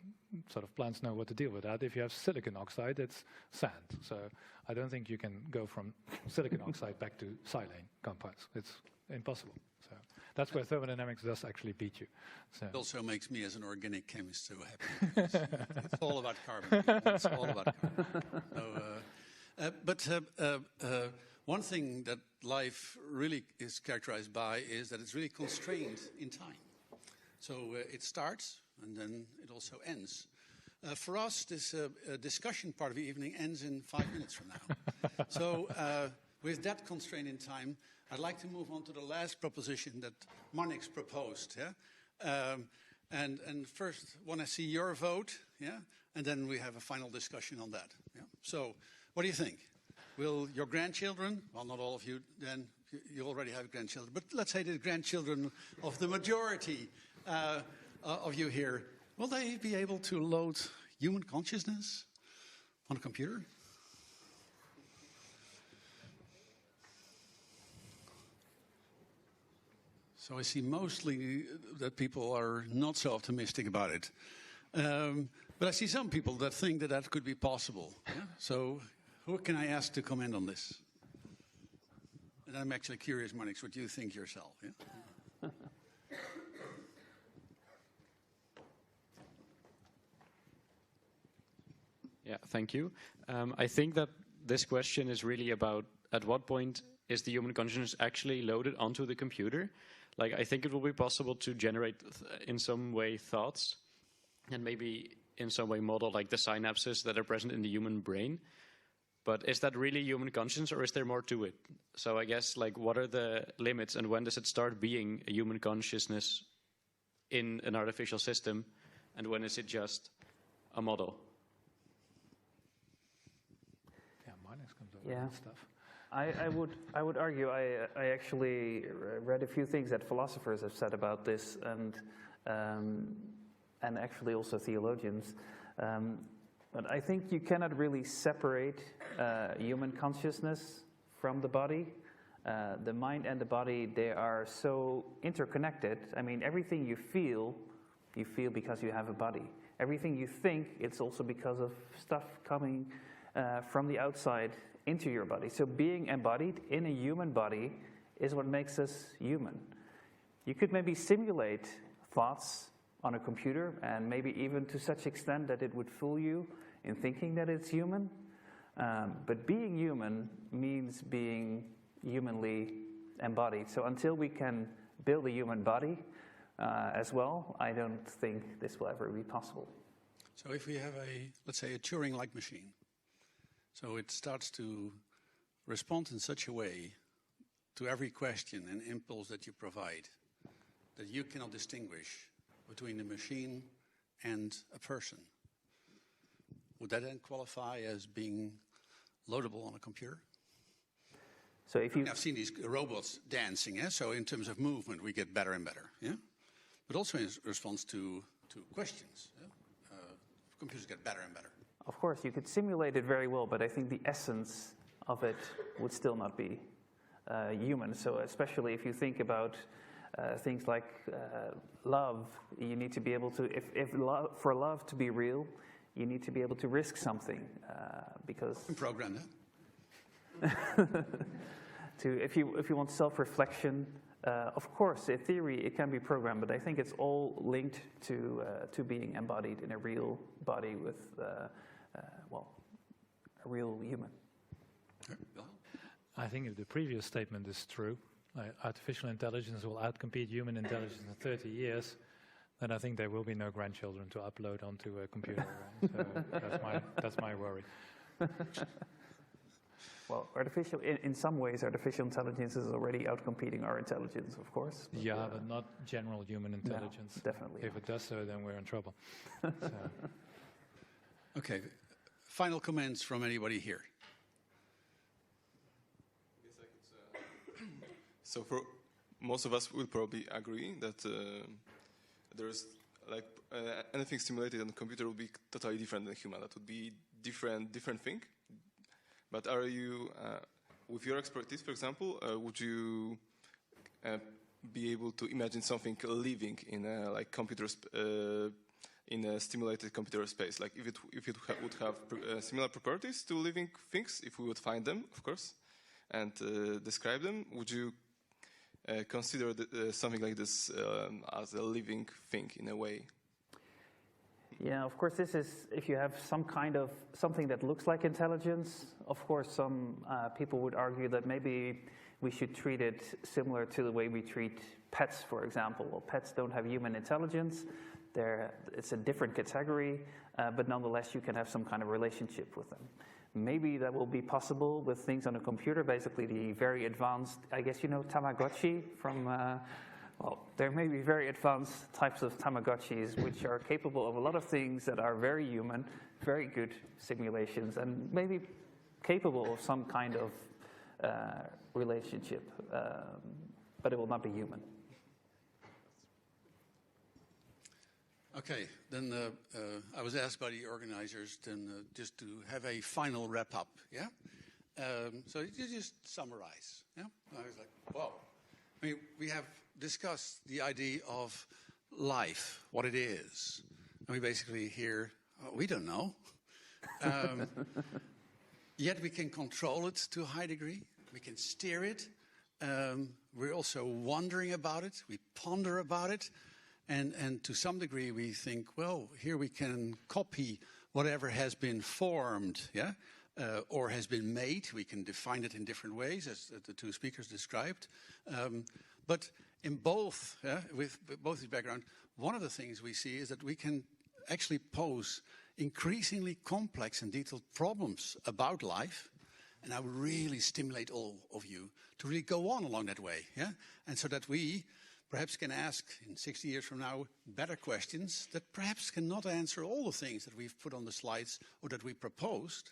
plants know what to deal with that. If you have silicon oxide, it's sand. So I don't think you can go from silicon oxide back to silane compounds. It's impossible. So that's where thermodynamics does actually beat you. So. It also makes me, as an organic chemist, so happy. It's all about carbon. It's all about carbon. One thing that life really is characterized by is that it's really constrained in time. So it starts and then it also ends. For us, this discussion part of the evening ends in 5 minutes from now. So with that constraint in time, I'd like to move on to the last proposition that Marnix proposed. Yeah? And first, want to see your vote, yeah? And then we have a final discussion on that. Yeah? So what do you think? Will your grandchildren, well, not all of you then, you already have grandchildren, but let's say the grandchildren of the majority of you here, will they be able to load human consciousness on a computer? So I see mostly that people are not so optimistic about it. But I see some people that think that that could be possible. Yeah? So who can I ask to comment on this? And I'm actually curious, Marnix, what you think yourself. Yeah? Yeah, thank you. I think that this question is really about at what point is the human consciousness actually loaded onto the computer? Like, I think it will be possible to generate in some way thoughts and maybe in some way model like the synapses that are present in the human brain. But is that really human consciousness, or is there more to it? So I guess, like, what are the limits and when does it start being a human consciousness in an artificial system, and when is it just a model? Yeah, Marnix comes over with stuff. I would argue, I actually read a few things that philosophers have said about this, and actually also theologians. But I think you cannot really separate human consciousness from the body. The mind and the body, they are so interconnected. I mean, everything you feel because you have a body. Everything you think, it's also because of stuff coming from the outside into your body. So being embodied in a human body is what makes us human. You could maybe simulate thoughts on a computer, and maybe even to such extent that it would fool you in thinking that it's human. But being human means being humanly embodied. So until we can build a human body as well, I don't think this will ever be possible. So if we have let's say a Turing-like machine, so it starts to respond in such a way to every question and impulse that you provide that you cannot distinguish between a machine and a person. Would that then qualify as being loadable on a computer? So if you... I've seen these robots dancing, so in terms of movement we get better and better, but also in response to questions. Computers get better and better. Of course, you could simulate it very well, but I think the essence of it would still not be human. So especially if you think about things like love, you need to be able to, for love to be real, you need to be able to risk something because... You can program that. If you want self-reflection, of course, in theory, it can be programmed, but I think it's all linked to being embodied in a real body with, a real human. I think if the previous statement is true, artificial intelligence will outcompete human intelligence in 30 years, then I think there will be no grandchildren to upload onto a computer. So that's my worry. Well, in some ways, artificial intelligence is already outcompeting our intelligence, of course. But, yeah, but not general human intelligence. No, definitely. If it does so, then we're in trouble. Okay, final comments from anybody here? Yes, I could. So for most of us will probably agree that there's like anything simulated on the computer will be totally different than human. That would be different thing. But are you, with your expertise, for example, would you be able to imagine something living in a like in a stimulated computer space? Like if it would have similar properties to living things, if we would find them, of course, and describe them, would you consider something like this as a living thing in a way? Yeah, of course, this is, if you have some kind of, something that looks like intelligence, of course, some people would argue that maybe we should treat it similar to the way we treat pets, for example. Well, pets don't have human intelligence. It's a different category, but nonetheless, you can have some kind of relationship with them. Maybe that will be possible with things on a computer, basically the very advanced, I guess you know Tamagotchi from... well, there may be very advanced types of Tamagotchis which are capable of a lot of things that are very human, very good simulations, and maybe capable of some kind of relationship, but it will not be human. Okay, then I was asked by the organizers then just to have a final wrap up, yeah? So you just summarize, yeah? I was like, wow. I mean, we have discussed the idea of life, what it is. And we basically hear, oh, we don't know. Yet we can control it to a high degree. We can steer it. We're also wondering about it. We ponder about it. And to some degree we think, well, here we can copy whatever has been formed, yeah? Or has been made. We can define it in different ways, as the two speakers described. But in both, with both the background, one of the things we see is that we can actually pose increasingly complex and detailed problems about life. And I would really stimulate all of you to really go on along that way, yeah? And so that we perhaps can ask in 60 years from now better questions that perhaps cannot answer all the things that we've put on the slides or that we proposed,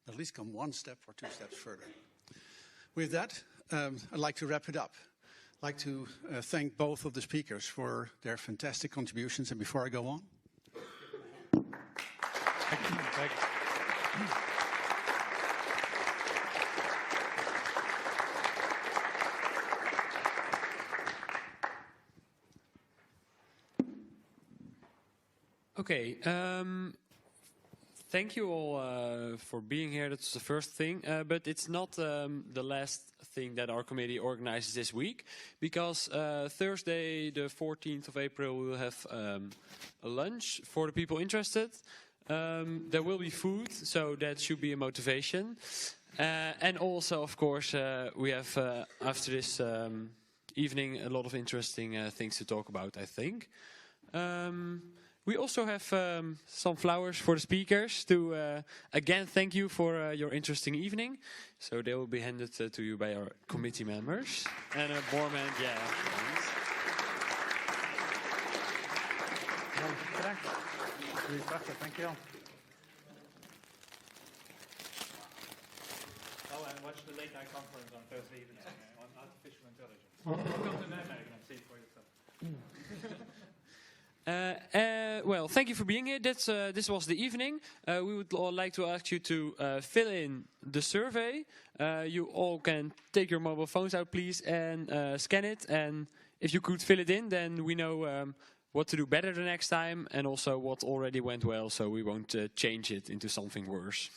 but at least come one step or two steps further. With that, I'd like to wrap it up. I'd like to thank both of the speakers for their fantastic contributions. And before I go on, Thank you. Okay, thank you all for being here. That's the first thing, but it's not the last thing that our committee organizes this week, because Thursday the 14th of April we will have a lunch for the people interested. There will be food, so that should be a motivation. And also, of course, we have after this evening a lot of interesting things to talk about, I think. We also have some flowers for the speakers to, again, thank you for your interesting evening. So they will be handed to you by our committee members. And a warm hand, yeah. Thank you. Oh, and watch the late night conference on Thursday evening on artificial intelligence. Come to Nijmegen and see it for yourself. Well, thank you for being here. This was the evening. We would all like to ask you to fill in the survey. You all can take your mobile phones out, please, and scan it. And if you could fill it in, then we know what to do better the next time, and also what already went well, so we won't change it into something worse.